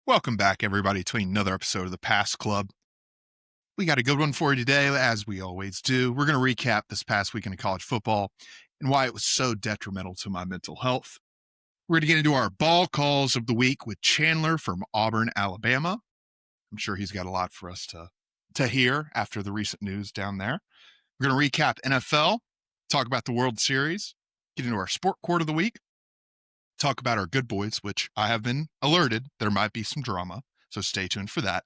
Welcome back, everybody, to another episode of the Pass Club. We got a good one for you today, as we always do. We're going to recap this past weekend of college football and why it was so detrimental to my mental health. We're going to get into our ball calls of the week with Chandler from Auburn, Alabama. I'm sure he's got a lot for us to hear after the recent news down there. We're going to recap NFL, talk about the World Series, get into our sport court of the week, talk about our good boys, which I have been alerted there might be some drama, so stay tuned for that.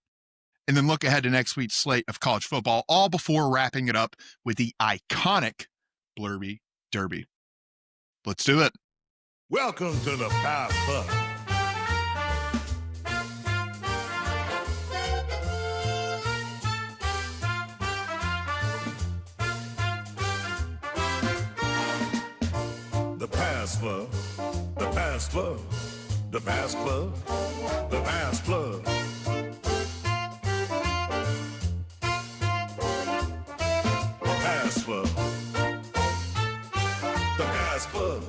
And then look ahead to next week's slate of college football, all before wrapping it up with the iconic Blurby Derby. Let's do it. Welcome to the Pass Club. The Pass Club. The Pass Club. The Pass Club. The Pass Club. Pass Club. The Pass Club.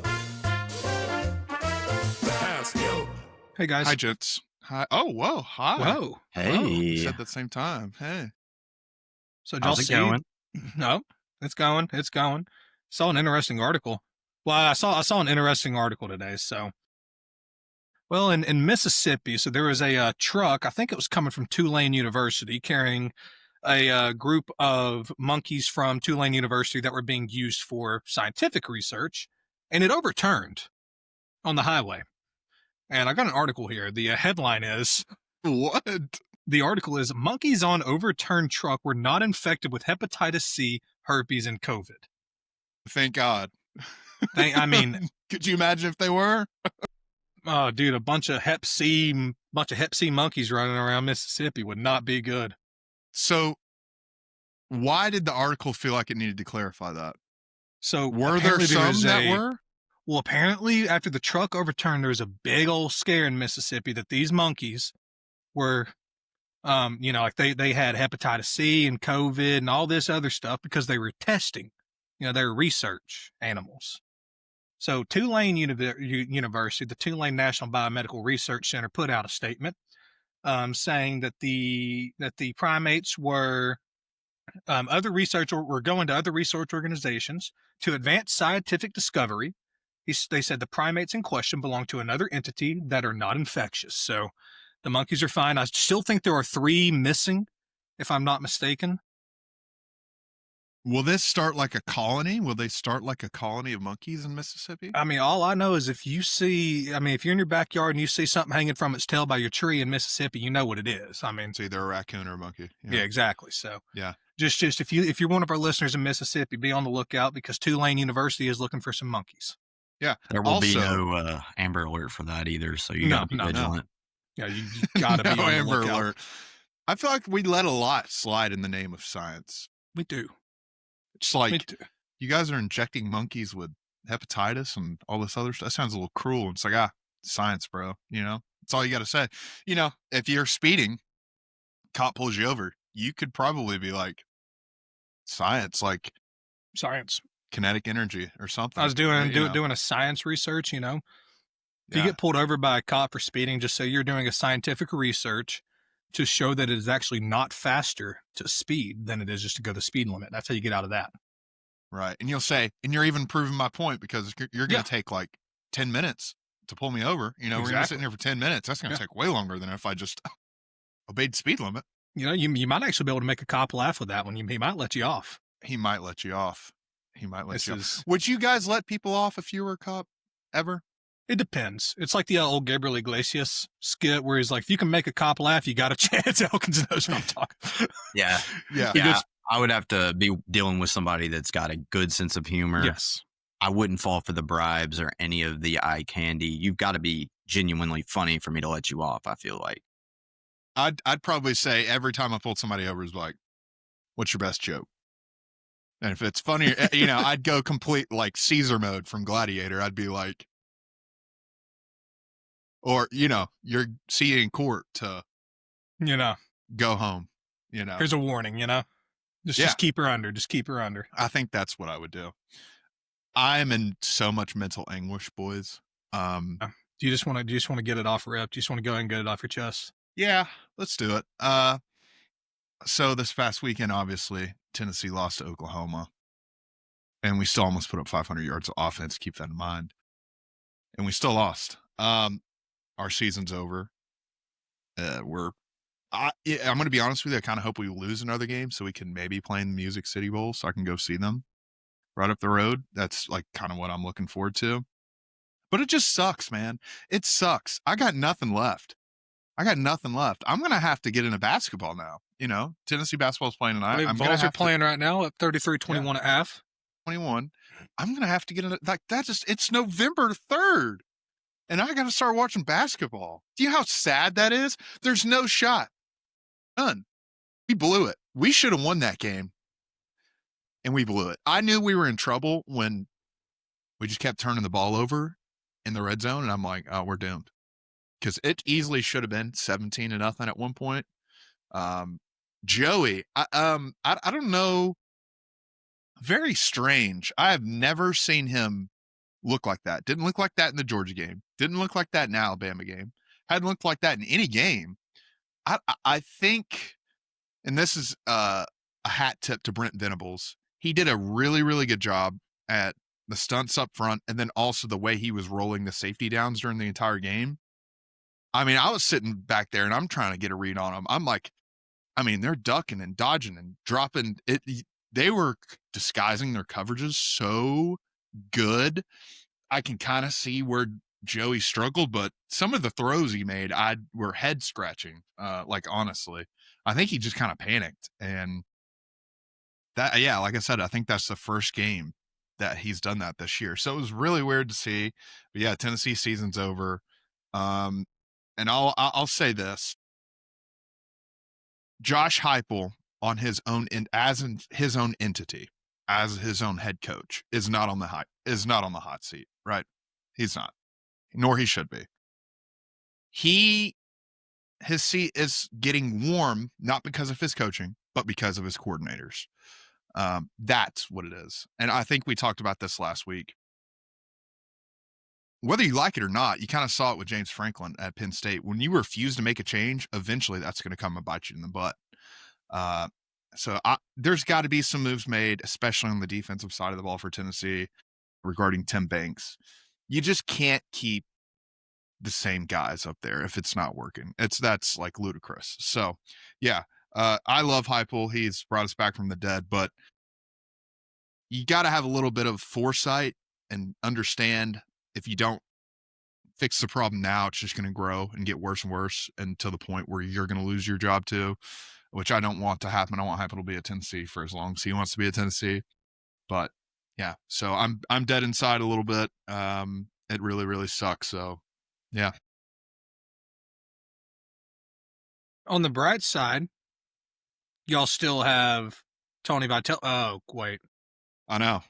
The Pass Club. Hey guys. Hi, gents. Hi. Oh, whoa. Hi. Whoa. Hey. Said at the same time. Hey. So did y'all How's it see? going? No, it's going. It's going. Saw an interesting article. Well, I saw an interesting article today. So, well, in Mississippi, so there was a truck. I think it was coming from Tulane University, carrying a group of monkeys from Tulane University that were being used for scientific research, and it overturned on the highway. And I got an article here. The headline is, What? the article is, monkeys on overturned truck were not infected with hepatitis C, herpes, and COVID. Thank God. I mean, Could you imagine if they were? oh, dude, a bunch of Hep C monkeys running around Mississippi would not be good. So why did the article feel like it needed to clarify that? So Were there apparently some was that were? Well, apparently after the truck overturned, there was a big old scare in Mississippi that these monkeys were, like they had hepatitis C and COVID and all this other stuff because they were testing, they were research animals. So Tulane University, the Tulane National Biomedical Research Center, put out a statement saying that the primates were were going to other research organizations to advance scientific discovery. They said the primates in question belong to another entity that are not infectious. So the monkeys are fine. I still think there are 3 missing, if I'm not mistaken. Will this start like a colony? Will they start like a colony of monkeys in Mississippi? I mean, all I know is if you're in your backyard and you see something hanging from its tail by your tree in Mississippi, you know what it is. I mean, It's either a raccoon or a monkey. yeah, exactly. So Yeah. just if you're one of our listeners in Mississippi, be on the lookout because Tulane University is looking for some monkeys. Yeah. There will be Also- no Amber Alert for that either, so you No, gotta be no, no. vigilant. Yeah, you gotta be No on the Amber lookout. Alert. I feel like we let a lot slide in the name of science. We do. It's We like do. you guys are injecting monkeys with hepatitis and all this other stuff. That sounds a little cruel. It's like, science, bro. That's all you got to say. If you're speeding, cop pulls you over, you could probably be like, science, like Science. kinetic energy or something. I was doing a science research. If you get pulled over by a cop for speeding, just say you're doing a scientific research to show that it is actually not faster to speed than it is just to go the speed limit. That's how you get out of that. Right. And you'll say, and you're even proving my point because you're going to take like 10 minutes to pull me over. We're going to sit Exactly. here for 10 minutes. That's going to take way longer than if I just obeyed the speed limit. You might actually be able to make a cop laugh with that one. He might let you off. He might let you off. This is- Would you guys let people off if you were a cop ever? It depends. It's like the old Gabriel Iglesias skit where he's like, if you can make a cop laugh, you got a chance. Elkins knows what I'm talking. Yeah. Yeah. Yeah. I would have to be dealing with somebody that's got a good sense of humor. Yes. I wouldn't fall for the bribes or any of the eye candy. You've got to be genuinely funny for me to let you off, I feel like. I'd probably say every time I pulled somebody over is like, what's your best joke? And if it's funny, I'd go complete like Caesar mode from Gladiator. I'd be like, or, you're seated in court to go home, Here's a warning, Just keep her under. Just keep her under. I think that's what I would do. I'm in so much mental anguish, boys. Do you just want to get it off rip? Do you just want to go ahead and get it off your chest? Yeah, let's do it. So this past weekend, obviously, Tennessee lost to Oklahoma, and we still almost put up 500 yards of offense. Keep that in mind. And we still lost. Our season's over. I'm going to be honest with you. I kind of hope we lose another game so we can maybe play in the Music City Bowl so I can go see them right up the road. That's like kind of what I'm looking forward to. But it just sucks, man. It sucks. I got nothing left. I'm going to have to get into basketball now. You know, Tennessee basketball's playing tonight. I mean, I'm Vols are playing right now at 33-21 at half. 21. I'm going to have to get into like that. It's November 3rd. And I got to start watching basketball. Do you know how sad that is? There's no shot. None. We blew it. We should have won that game. And we blew it. I knew we were in trouble when we just kept turning the ball over in the red zone. And I'm like, oh, we're doomed. Because it easily should have been 17-0 at one point. Joey, I don't know. Very strange. I have never seen him look like that. Didn't look like that in the Georgia game. Didn't look like that in the Alabama game. Hadn't looked like that in any game. I think, and this is a hat tip to Brent Venables. He did a really, really good job at the stunts up front, and then also the way he was rolling the safety downs during the entire game. I mean, I was sitting back there and I'm trying to get a read on them. I'm like, I mean, they're ducking and dodging and dropping it. They were disguising their coverages so good. I can kind of see where Joey struggled, but some of the throws he made, were head scratching. Like honestly, I think he just kind of panicked, and that, yeah, like I said, I think that's the first game that he's done that this year. So it was really weird to see. But yeah, Tennessee season's over. And I'll say this: Josh Heupel on his own his own entity, as his own head coach, is not on the hot seat, right? He's not, nor he should be. His seat is getting warm, not because of his coaching, but because of his coordinators. That's what it is. And I think we talked about this last week. Whether you like it or not, you kind of saw it with James Franklin at Penn State. When you refuse to make a change, eventually that's going to come and bite you in the butt. So there's got to be some moves made, especially on the defensive side of the ball for Tennessee regarding Tim Banks. You just can't keep the same guys up there if it's not working. That's like ludicrous. So yeah, I love Heupel. He's brought us back from the dead, but you got to have a little bit of foresight and understand if you don't fix the problem now, it's just going to grow and get worse and worse until the point where you're going to lose your job too, which I don't want to happen. I want Heupel to be at Tennessee for as long as he wants to be at Tennessee. But yeah, so I'm dead inside a little bit. It really, really sucks. So yeah. On the bright side, y'all still have Tony Vitello. Oh, wait. I know.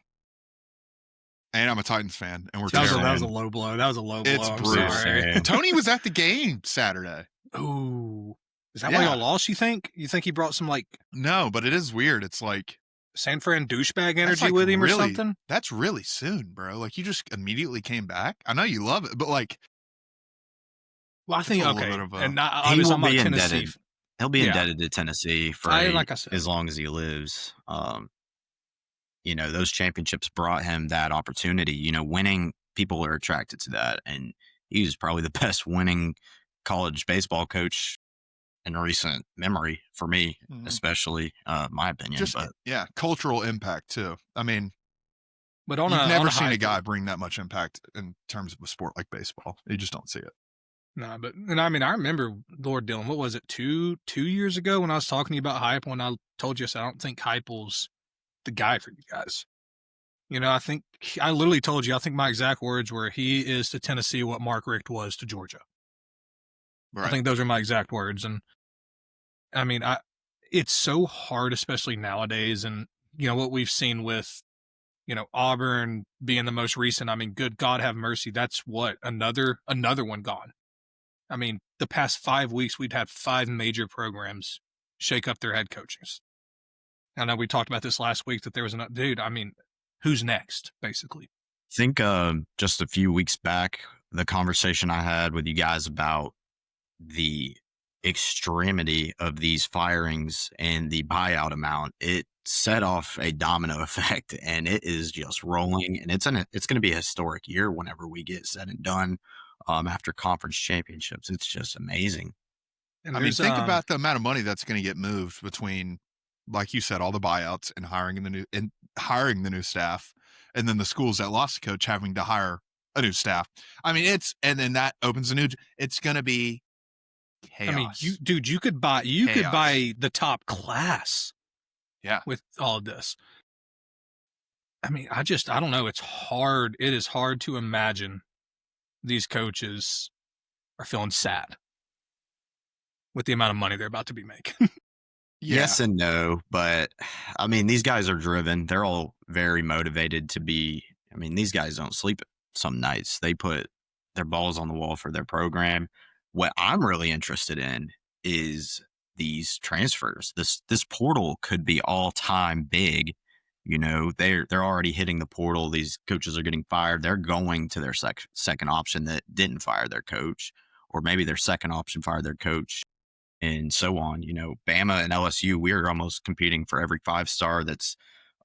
And I'm a Titans fan, and we're That terrible. was a low blow. That was a low blow. It's I'm brutal. sorry. Tony was at the game Saturday. Ooh. Is that why y'all lost, you think? You think he brought some, like... No, but it is weird. It's like... San Fran douchebag energy like with him really, or something? That's really soon, bro. Like, you just immediately came back. I know you love it, but like... Well, I think, okay. And not, he will I'm be Tennessee. indebted. He'll be indebted to Tennessee for as long as he lives. You know, those championships brought him that opportunity. You know, winning, people are attracted to that. And he was probably the best winning college baseball coach in recent memory for me, especially my opinion. Just, but yeah, cultural impact too. I mean, but you've never seen a guy bring that much impact in terms of a sport like baseball. You just don't see it. No, but, and I mean, I remember, Lord Dillon, what was it, two years ago when I was talking to you about Heupel, when I told you, I don't think Heupel's the guy for you guys. You know, I literally told you, I think my exact words were, he is to Tennessee what Mark Richt was to Georgia. Right. I think those are my exact words. And I mean, it's so hard, especially nowadays. And, you know, what we've seen with, you know, Auburn being the most recent, I mean, good God have mercy. That's what, another one gone. I mean, the past 5 weeks, we've had 5 major programs shake up their head coaches. I know we talked about this last week that there was dude, I mean, who's next, basically? I think just a few weeks back, the conversation I had with you guys about the extremity of these firings and the buyout amount, it set off a domino effect, and it is just rolling. And it's going to be a historic year whenever we get said and done after conference championships. It's just amazing. And I mean, think about the amount of money that's going to get moved between, like you said, all the buyouts and hiring the new staff, and then the schools that lost the coach having to hire a new staff. I mean, and then that opens it's going to be chaos. I mean, you could buy the top class. Yeah. With all of this. I mean, I don't know. It's hard. It is hard to imagine these coaches are feeling sad with the amount of money they're about to be making. Yes and no, but I mean, these guys are driven. They're all very motivated to be. I mean, these guys don't sleep some nights. They put their balls on the wall for their program. What I'm really interested in is these transfers. This portal could be all time big. You know, they're already hitting the portal. These coaches are getting fired. They're going to their second option that didn't fire their coach, or maybe their second option fired their coach, and so on. You know, Bama and LSU, we're almost competing for every 5-star that's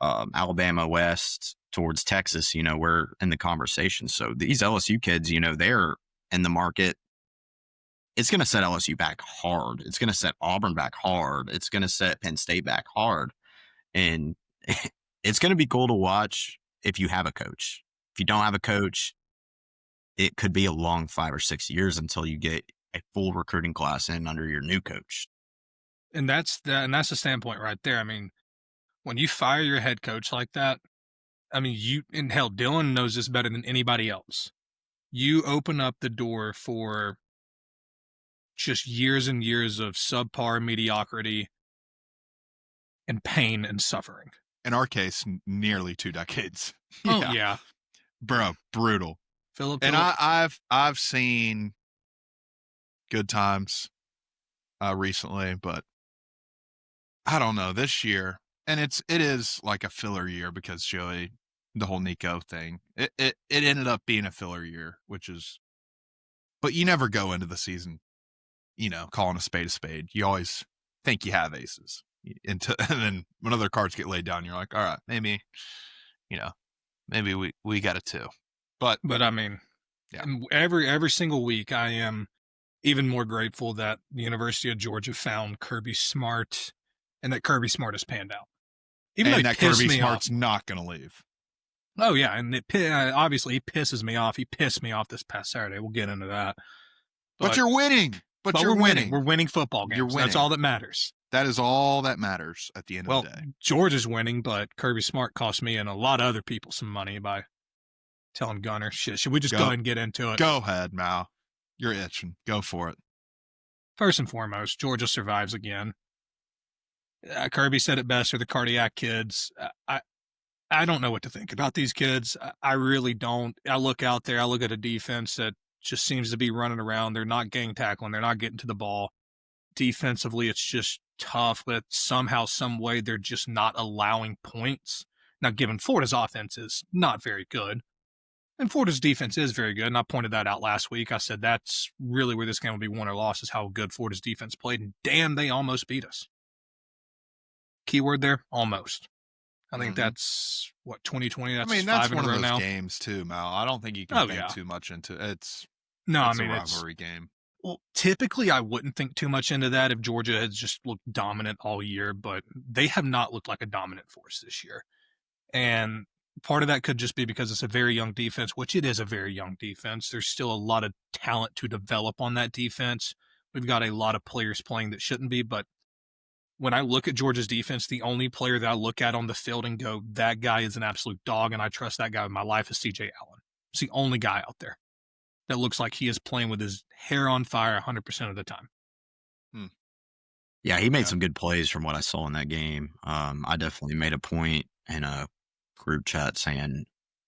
Alabama West towards Texas. You know, we're in the conversation. So these LSU kids, you know, they're in the market. It's going to set LSU back hard. It's going to set Auburn back hard. It's going to set Penn State back hard. And it's going to be cool to watch if you have a coach. If you don't have a coach, it could be a long 5 or 6 years until you get a full recruiting class in under your new coach. And that's the standpoint right there. I mean, when you fire your head coach like that, I mean, Dylan knows this better than anybody else. You open up the door for just years and years of subpar mediocrity and pain and suffering. In our case, nearly 2 decades. Oh yeah. Bro, brutal. Philip. And I've seen good times recently, but I don't know this year. And it is like a filler year because Joey, the whole Nico thing, it ended up being a filler year, but you never go into the season, you know, calling a spade. You always think you have aces, and then when other cards get laid down, you're like, all right, maybe we got it too. But I mean, yeah. Every single week, I am even more grateful that the University of Georgia found Kirby Smart, and that Kirby Smart has panned out. Even though that Kirby Smart's not going to leave. Oh yeah, and obviously he pisses me off. He pissed me off this past Saturday. We'll get into that. But you're winning. But you're winning. We're winning football games. That's all that matters. That is all that matters at the end of the day. Georgia's winning, but Kirby Smart cost me and a lot of other people some money by telling Gunner, shit, should we just go ahead and get into it? Go ahead, Mal. You're itching. Go for it. First and foremost, Georgia survives again. Kirby said it best, they're the cardiac kids. I don't know what to think about these kids. I really don't. I look out there, I look at a defense that just seems to be running around. They're not gang tackling. They're not getting to the ball. Defensively, it's just tough, but somehow, some way, they're just not allowing points. Now, given Florida's offense is not very good, and Florida's defense is very good, and I pointed that out last week. I said that's really where this game will be won or lost, is how good Florida's defense played, and damn, they almost beat us. Keyword there, almost. I think that's, 2020? That's 5 in a row now. I mean, that's one of those games, too, Mal. I don't think you can think too much into it. It's a rivalry game. Well, typically I wouldn't think too much into that if Georgia has just looked dominant all year, but they have not looked like a dominant force this year. And part of that could just be because it's a very young defense, which it is a very young defense. There's still a lot of talent to develop on that defense. We've got a lot of players playing that shouldn't be, but when I look at Georgia's defense, the only player that I look at on the field and go, that guy is an absolute dog, and I trust that guy with my life, is C.J. Allen. It's the only guy out there that looks like he is playing with his hair on fire 100% of the time. Yeah, he made some good plays from what I saw in that game. I definitely made a point in a group chat saying,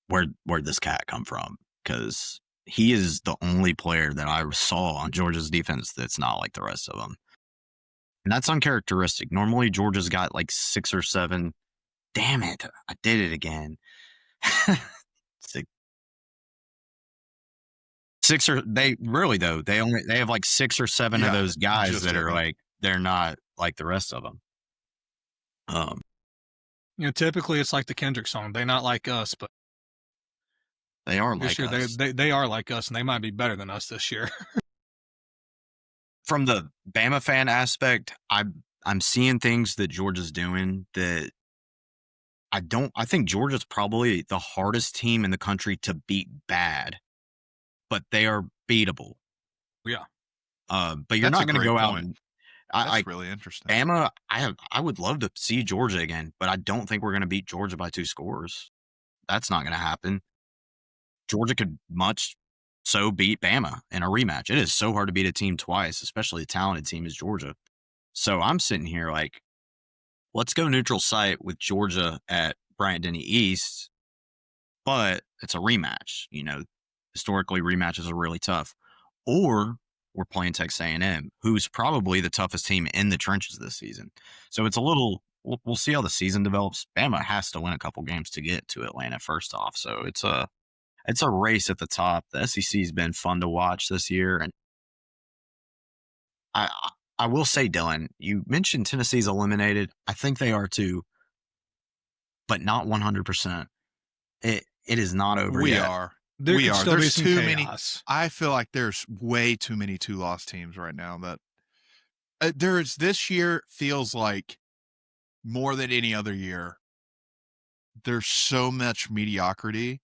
where'd this cat come from? Because he is the only player that I saw on Georgia's defense that's not like the rest of them. And that's uncharacteristic. Normally, Georgia's got like 6 or 7. Damn it. I did it again. They have like 6 or 7 of those guys that are like, they're not like the rest of them. Typically it's like the Kendrick song. They're not like us, but they are like us. They are like us, and they might be better than us this year. From the Bama fan aspect, I'm seeing things that Georgia's doing that I think Georgia's probably the hardest team in the country to beat bad, but they are beatable. Yeah. But you're not going to go out and that's really interesting. Bama, I would love to see Georgia again, but I don't think we're going to beat Georgia by 2 scores. That's not going to happen. Georgia could much so beat Bama in a rematch. It is so hard to beat a team twice, especially a talented team as Georgia. So I'm sitting here like, let's go neutral site with Georgia at Bryant-Denny East, but it's a rematch. Historically, rematches are really tough. Or we're playing Texas A&M, who's probably the toughest team in the trenches this season. So it's a little we'll see how the season develops. Bama has to win a couple games to get to Atlanta first off. So it's a race at the top. The SEC's been fun to watch this year. And I will say, Dylan, you mentioned Tennessee's eliminated. I think they are too, but not 100%. It is not over we yet. Are. There we are. There's too many. Chaos. I feel like there's way too many 2-loss teams right now. That this year feels like more than any other year. There's so much mediocrity.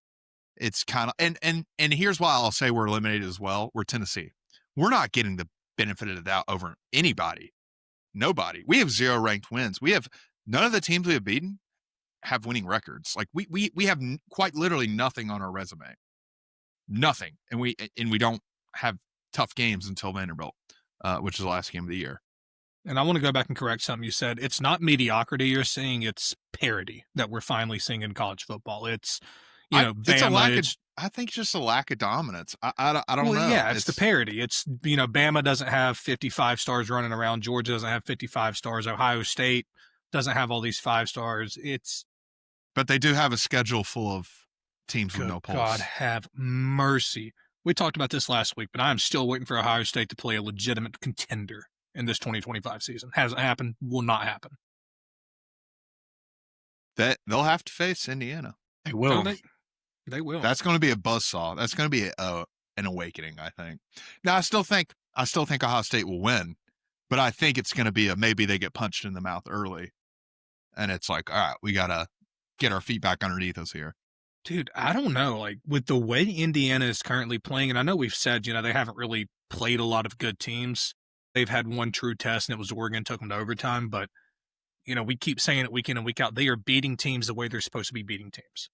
It's kind of and here's why I'll say we're eliminated as well. We're Tennessee. We're not getting the benefit of the doubt over anybody. Nobody. We have 0 ranked wins. We have none of the teams we have beaten have winning records. Like we have quite literally nothing on our resume. Nothing. And we don't have tough games until Vanderbilt, which is the last game of the year. And I want to go back and correct something you said. It's not mediocrity you're seeing, it's parity that we're finally seeing in college football. It's Bama, I think just a lack of dominance. I don't know. Yeah, it's the parity. It's, Bama doesn't have 55 stars running around. Georgia doesn't have 55 stars. Ohio State doesn't have all these 5 stars. But they do have a schedule full of teams with no pulse. God have mercy. We talked about this last week, but I'm still waiting for Ohio State to play a legitimate contender in this 2025 season. Hasn't happened. Will not happen. They'll have to face Indiana. They will. They will. That's going to be a buzzsaw. That's going to be an awakening, I think. Now, I still think Ohio State will win, but I think it's going to be maybe they get punched in the mouth early, and it's like, all right, we got to get our feet back underneath us here. Dude, I don't know. Like, with the way Indiana is currently playing, and I know we've said, they haven't really played a lot of good teams. They've had one true test, and it was Oregon, took them to overtime. But, we keep saying it week in and week out. They are beating teams the way they're supposed to be beating teams.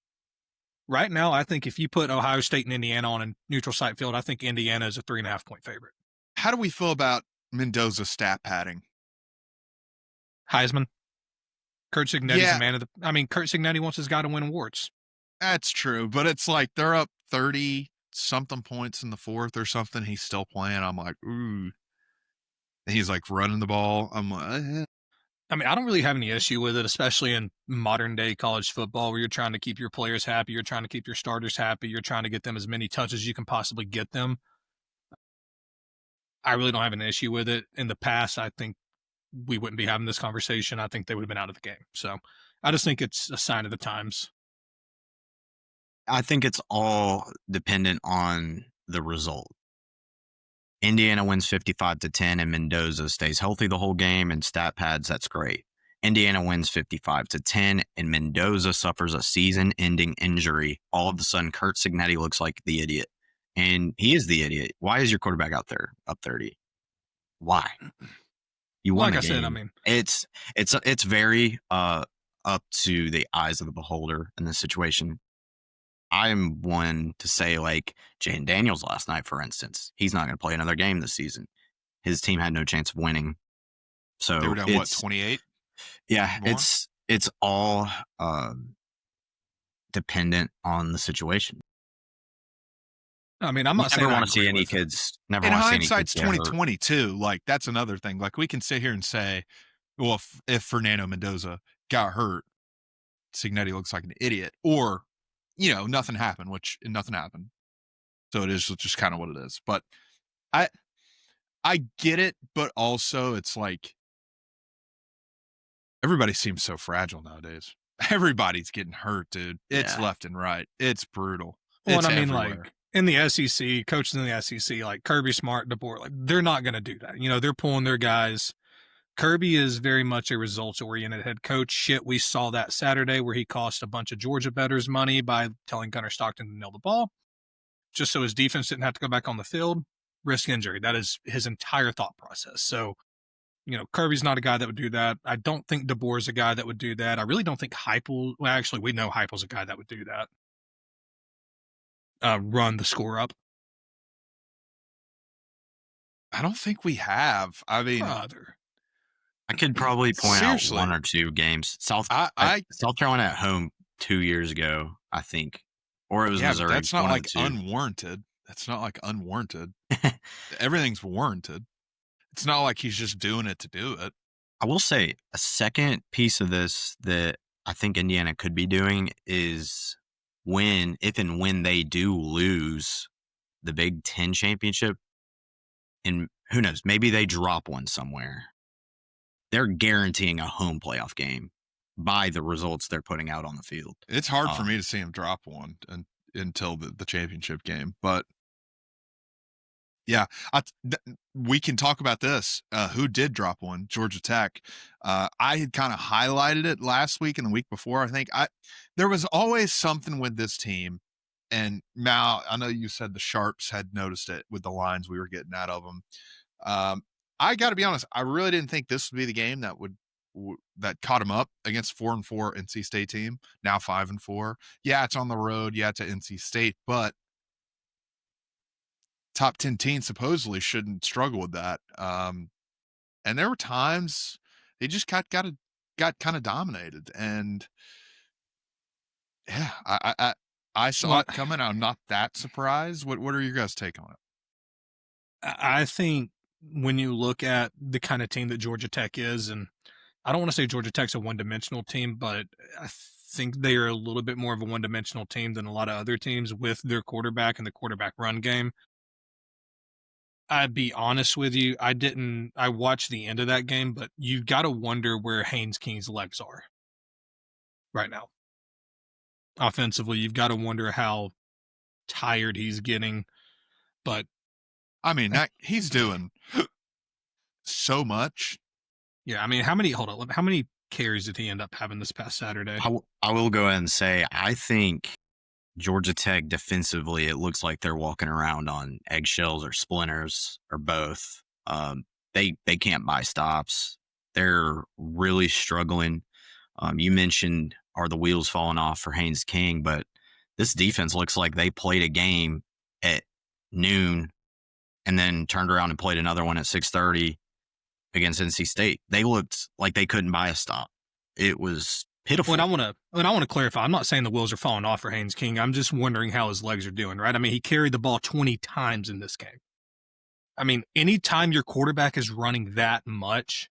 Right now, I think if you put Ohio State and Indiana on a neutral site field, I think Indiana is a 3.5-point favorite. How do we feel about Mendoza's stat padding? Heisman. Curt Cignetti's a man of the... Curt Cignetti wants his guy to win awards. That's true, but it's like they're up 30-something points in the fourth or something. He's still playing. I'm like, ooh. And he's like running the ball. I'm like, I don't really have any issue with it, especially in modern day college football where you're trying to keep your players happy. You're trying to keep your starters happy. You're trying to get them as many touches as you can possibly get them. I really don't have an issue with it. In the past, I think we wouldn't be having this conversation. I think they would have been out of the game. So I just think it's a sign of the times. I think it's all dependent on the result. Indiana wins 55-10 and Mendoza stays healthy the whole game and stat pads, that's great. Indiana wins 55-10 and Mendoza suffers a season-ending injury. All of a sudden, Curt Cignetti looks like the idiot. And he is the idiot. Why is your quarterback out there up 30? Why? You won the game. It's very up to the eyes of the beholder in this situation. I'm one to say, like, Jayden Daniels last night, for instance. He's not going to play another game this season. His team had no chance of winning. So they were down, 28? Yeah, more? It's all dependent on the situation. I'm not saying I never want to see any kids. Never in want to see any kids. Hindsight's 2022. Like, that's another thing. Like, we can sit here and say, well, if Fernando Mendoza got hurt, Cignetti looks like an idiot. Or, nothing happened, which nothing happened. So it is just kind of what it is. But I get it, but also it's like everybody seems so fragile nowadays. Everybody's getting hurt, dude. It's left and right. It's brutal. Well, it's and I mean, everywhere. like in the SEC, coaches in the SEC, like Kirby Smart, DeBoer, like they're not going to do that. You know, they're pulling their guys. Kirby is very much a results-oriented head coach. Shit, we saw that Saturday where he cost a bunch of Georgia bettors money by telling Gunnar Stockton to nail the ball, just so his defense didn't have to go back on the field, risk injury. That is his entire thought process. So, you know, Kirby's not a guy that would do that. I don't think DeBoer is a guy that would do that. I really don't think Heupel. Well, actually, we know Heupel's a guy that would do that. Run the score up. I don't think we have. I mean, I could probably point out one or two games. South Carolina at home 2 years ago, I think, or it was Missouri. That's not like unwarranted. That's not like unwarranted. Everything's warranted. It's not like he's just doing it to do it. I will say a second piece of this that I think Indiana could be doing is if and when they do lose the Big Ten championship, and who knows, maybe they drop one somewhere. They're guaranteeing a home playoff game by the results they're putting out on the field. It's hard for me to see him drop one until the championship game. But, yeah, we can talk about this. Who did drop one? Georgia Tech. I had kind of highlighted it last week and the week before. I think there was always something with this team. And Mal, I know you said the Sharps had noticed it with the lines we were getting out of them. I got to be honest, I really didn't think this would be the game that caught him up against 4-4 NC State team, now 5-4. Yeah, it's on the road. Yeah, it's at NC State, but top 10 team supposedly shouldn't struggle with that. And there were times they just got kind of dominated, and yeah, I saw it coming. I'm not that surprised. What are your guys' take on it? I think when you look at the kind of team that Georgia Tech is, and I don't want to say Georgia Tech's a one-dimensional team, but I think they are a little bit more of a one-dimensional team than a lot of other teams with their quarterback and the quarterback run game. I'd be honest with you, I watched the end of that game, but you've got to wonder where Haynes King's legs are right now. Offensively, you've got to wonder how tired he's getting, but I mean, he's doing so much. Yeah, I mean, how many carries did he end up having this past Saturday? I will go ahead and say, I think Georgia Tech defensively, it looks like they're walking around on eggshells or splinters or both. They can't buy stops. They're really struggling. You mentioned, are the wheels falling off for Haynes King? But this defense looks like they played a game at noon and then turned around and played another one at 6:30 against NC State. They looked like they couldn't buy a stop. It was pitiful. And I want to clarify. I'm not saying the wheels are falling off for Haynes King. I'm just wondering how his legs are doing, right? I mean, he carried the ball 20 times in this game. I mean, anytime your quarterback is running that much,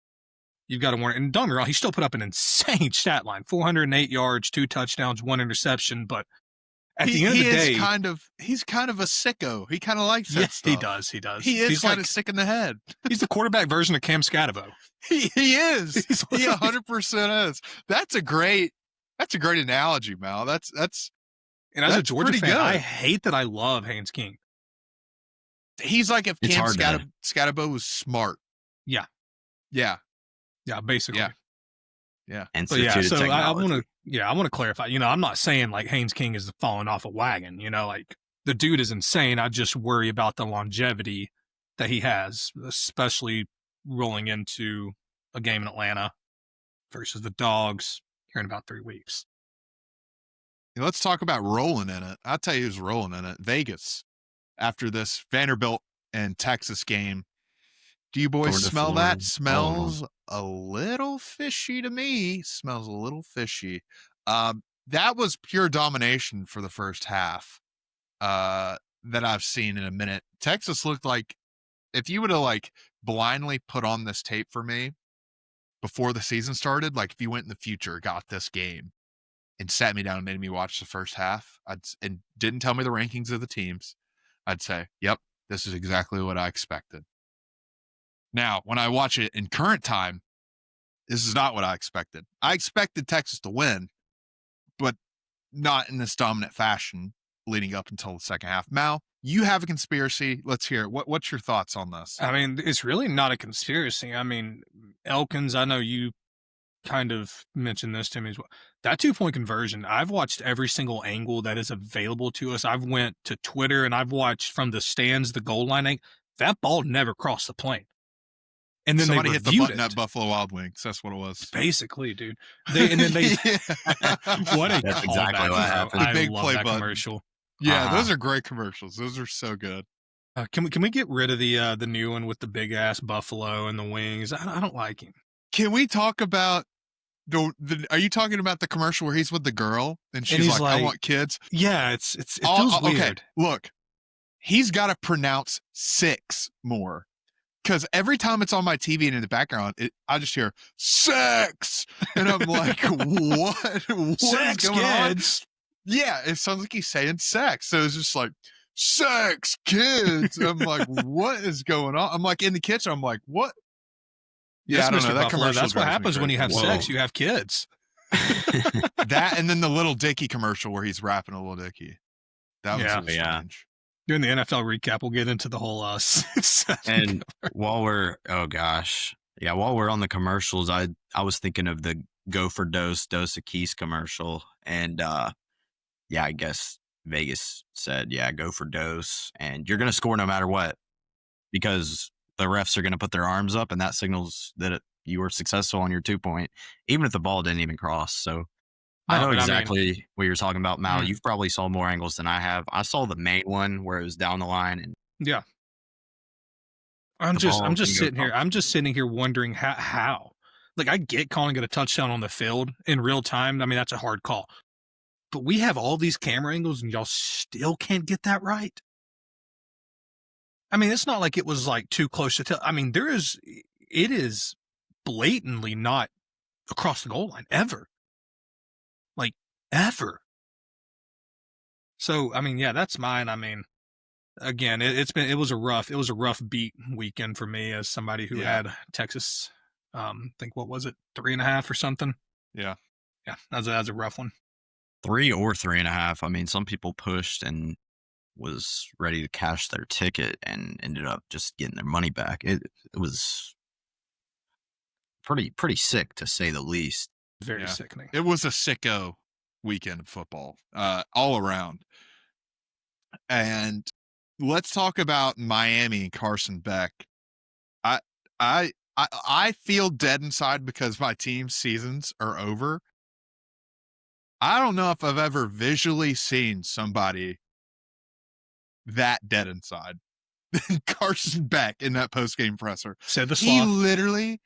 you've got to wonder. And don't get me wrong, he still put up an insane stat line: 408 yards, 2 touchdowns, 1 interception. But at the end of the day, he's kind of a sicko. He kind of likes that stuff. He does. He's kind of sick in the head. He's the quarterback version of Cam Scatavo. He is. He 100% is. That's a great analogy, Mal. That's and as a Georgia fan, I hate that I love Haynes King. He's like if Cam Scatavo was smart. Yeah. Yeah. Yeah, basically. Yeah. And so I want to clarify. You know, I'm not saying like Haynes King is falling off a wagon. You know, like the dude is insane. I just worry about the longevity that he has, especially rolling into a game in Atlanta versus the Dogs here in about 3 weeks. Let's talk about rolling in it. I'll tell you who's rolling in it. Vegas. After this Vanderbilt and Texas game. Do you boys smell that? Smells a little fishy to me. Smells a little fishy. That was pure domination for the first half that I've seen in a minute. Texas looked like, if you would have like blindly put on this tape for me before the season started, like if you went in the future, got this game and sat me down and made me watch the first half and didn't tell me the rankings of the teams, I'd say, yep, this is exactly what I expected. Now, when I watch it in current time, this is not what I expected. I expected Texas to win, but not in this dominant fashion leading up until the second half. Mal, you have a conspiracy. Let's hear it. What's your thoughts on this? I mean, it's really not a conspiracy. I mean, Elkins, I know you kind of mentioned this to me as well. That 2-point conversion, I've watched every single angle that is available to us. I've went to Twitter and I've watched from the stands, the goal line. That ball never crossed the plane. And then somebody they hit the button at Buffalo Wild Wings. That's what it was. Basically, dude. What a That's exactly what happened. I love that commercial. Yeah, those are great commercials. Those are so good. Can we get rid of the new one with the big ass buffalo and the wings? I don't like him. Can we talk about are you talking about the commercial where he's with the girl and she's like, I want kids? Yeah, it feels weird. Okay, look, he's got to pronounce 6 more. Because every time it's on my TV and in the background, I just hear sex, and I'm like, "What? What sex, is going kids? On?" Yeah, it sounds like he's saying sex. So it's just like sex, kids. I'm like, "What is going on?" I'm like in the kitchen. I'm like, "What?" Yeah, I don't know. That commercial. That's what happens when you have sex. You have kids. That and then the Little Dicky commercial where he's rapping a Little Dicky. That was strange. During the NFL recap, we'll get into the whole and while we're while we're on the commercials, I was thinking of the Go for Dos of Keys commercial, and I guess Vegas said, go for Dos, and you're gonna score no matter what, because the refs are gonna put their arms up, and that signals that you were successful on your 2-point, even if the ball didn't even cross. So I know exactly what you're talking about, Mal. You've probably saw more angles than I have. I saw the main one where it was down the line, and I'm just sitting here. I'm just sitting here wondering how. Like, I get calling it a touchdown on the field in real time. I mean, that's a hard call, but we have all these camera angles, and y'all still can't get that right. I mean, it's not like it was like too close to tell. I mean, it is blatantly not across the goal line ever. Like, ever. So, I mean, that's mine. I mean, again, it was a rough beat weekend for me as somebody who had Texas, I think, what was it, 3.5 or something? Yeah. Yeah, that was a rough one. 3 or 3.5. I mean, some people pushed and was ready to cash their ticket and ended up just getting their money back. It was pretty sick, to say the least. Very sickening. It was a sicko weekend of football, all around. And let's talk about Miami and Carson Beck. I feel dead inside because my team's seasons are over. I don't know if I've ever visually seen somebody that dead inside than Carson Beck in that post-game presser. Said the sloth.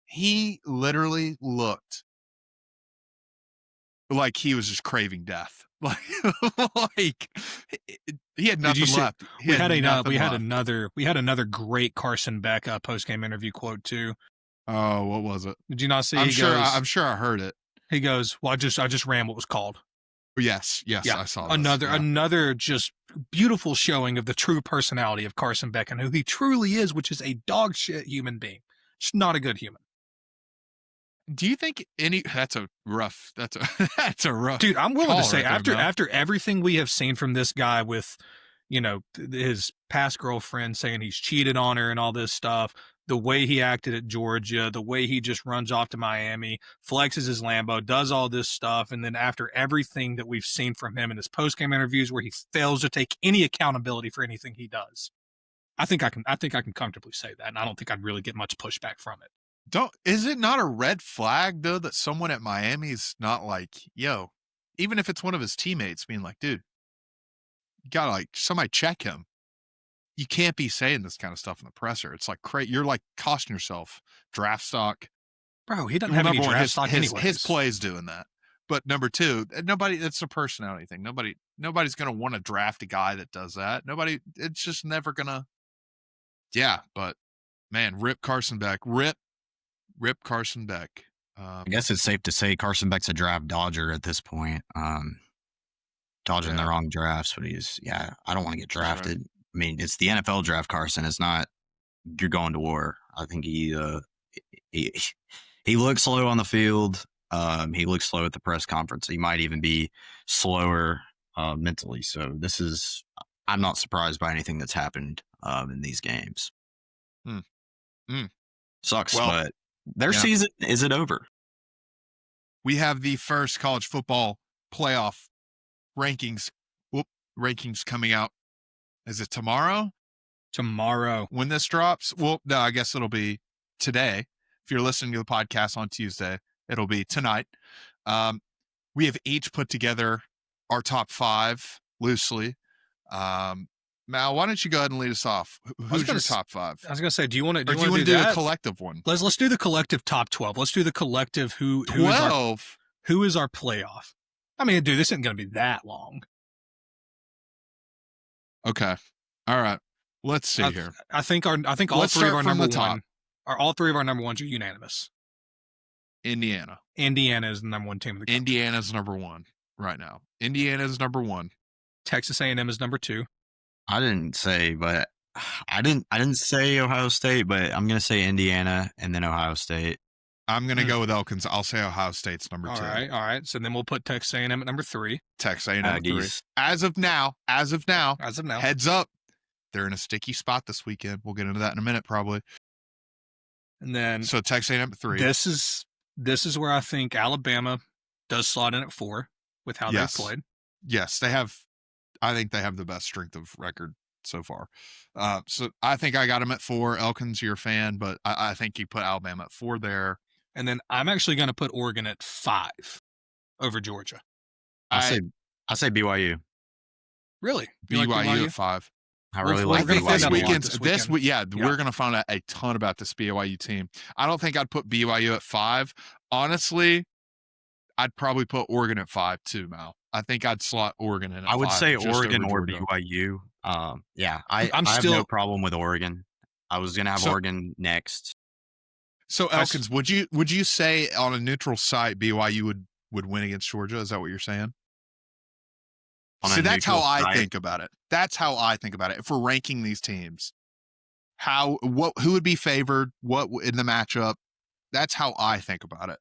He literally looked like he was just craving death. Like he had nothing left. We had another great Carson Beck post-game interview quote too. Oh, what was it? Did you not see? I'm sure I heard it. He goes, "Well, I just ran what was called." Yes, I saw this. Another just beautiful showing of the true personality of Carson Beck and who he truly is, which is a dog shit human being. Just not a good human. Do you think that's a rough dude, I'm willing to say after everything we have seen from this guy with, his past girlfriend saying he's cheated on her and all this stuff, the way he acted at Georgia, the way he just runs off to Miami, flexes his Lambo, does all this stuff, and then after everything that we've seen from him in his post-game interviews where he fails to take any accountability for anything he does, I think I can comfortably say that, and I don't think I'd really get much pushback from it. Is it not a red flag though that someone at Miami's not like, yo, even if it's one of his teammates being like, dude, you gotta somebody check him. You can't be saying this kind of stuff in the presser. It's like you're like costing yourself draft stock. Bro, he doesn't have any draft stock anyways. His play's doing that. But number two, it's a personality thing. Nobody's going to want to draft a guy that does that. It's just never going to. Yeah, but man, rip Carson Beck. Rip Carson Beck. I guess it's safe to say Carson Beck's a draft dodger at this point. Dodging the wrong drafts, but I don't want to get drafted. mean, it's the NFL draft, Carson. It's not you're going to war. I think he looks slow on the field. He looks slow at the press conference. He might even be slower mentally. So I'm not surprised by anything that's happened in these games. Sucks, but their season isn't over. We have the first college football playoff rankings coming out. Is it tomorrow? Tomorrow. When this drops? Well, no, I guess it'll be today. If you're listening to the podcast on Tuesday, it'll be tonight. We have each put together our top 5 loosely. Mal, why don't you go ahead and lead us off? Who's your top 5? I was going to say, do you want to do the collective one? Let's do the collective top 12. Let's do the collective who is our playoff. I mean, dude, this isn't going to be that long. Okay. All right. Let's see here. I think all three of our number one all 3 of our number ones are unanimous. Indiana is the number 1 team of the country. Indiana's number 1 right now. Indiana's number 1. Texas A&M is number 2. I didn't say Ohio State, but I'm going to say Indiana and then Ohio State. I'm going to go with Elkins. I'll say Ohio State's number 2. All right. So then we'll put Texas A&M at number 3. Texas A&M at 3. As of now, heads up. They're in a sticky spot this weekend. We'll get into that in a minute, probably. And then so Texas A&M at 3. This is where I think Alabama does slot in at 4 with how they've played. Yes, they have. I think they have the best strength of record so far. So I think I got them at 4. Elkins, you're a fan, but I think you put Alabama at 4 there. And then I'm actually going to put Oregon at 5 over Georgia. I say BYU. Really? BYU at 5. I really like this weekend. We're going to find out a ton about this BYU team. I don't think I'd put BYU at 5. Honestly, I'd probably put Oregon at 5 too, Mal. I think I'd slot Oregon in at 5. I would say Oregon or BYU. I have no problem with Oregon. I was going to have Oregon next. So Elkins, would you say on a neutral site BYU would win against Georgia? Is that what you're saying? See, that's how I think about it. That's how I think about it. If we're ranking these teams, who would be favored, what in the matchup? That's how I think about it.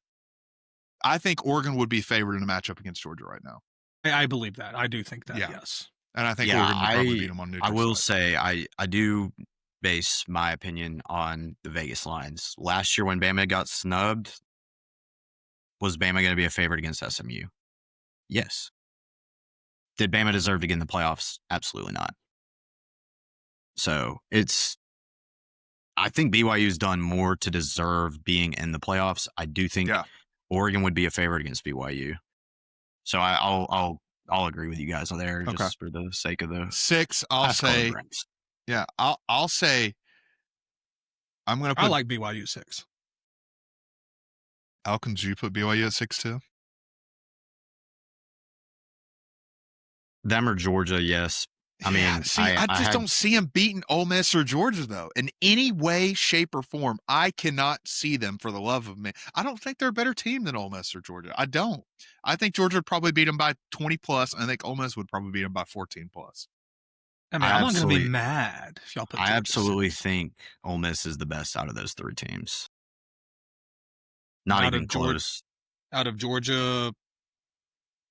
I think Oregon would be favored in a matchup against Georgia right now. I believe that. I do think that. Yes, and I think Oregon would probably beat them on neutral. I will say I do base my opinion on the Vegas lines. Last year when Bama got snubbed, was Bama going to be a favorite against SMU? Yes. Did Bama deserve to get in the playoffs? Absolutely not. So I think BYU's done more to deserve being in the playoffs. I do think Oregon would be a favorite against BYU. So I'll agree with you guys there just for the sake of the 6. I'll say, I'll say, I'm going to put. I like BYU 6. Elkins, you put BYU at 6 too? Them or Georgia, yes. I mean, I just don't see them beating Ole Miss or Georgia, though, in any way, shape, or form. I cannot see them for the love of me. I don't think they're a better team than Ole Miss or Georgia. I don't. I think Georgia would probably beat them by 20 plus. I think Ole Miss would probably beat them by 14 plus. I mean, I'm not going to be mad if y'all put Georgia I absolutely 6. think Ole Miss is the best out of those 3 teams. Not even close. Out of Georgia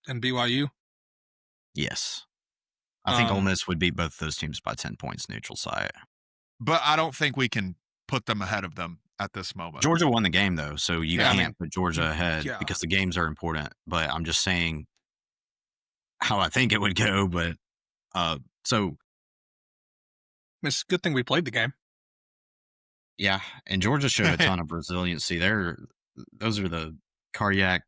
and BYU? Yes. I think Ole Miss would beat both those teams by 10 points neutral site. But I don't think we can put them ahead of them at this moment. Georgia won the game, though, so you can't put Georgia ahead because the games are important. But I'm just saying how I think it would go. But it's a good thing we played the game. Yeah, and Georgia showed a ton of resiliency. Those are the cardiac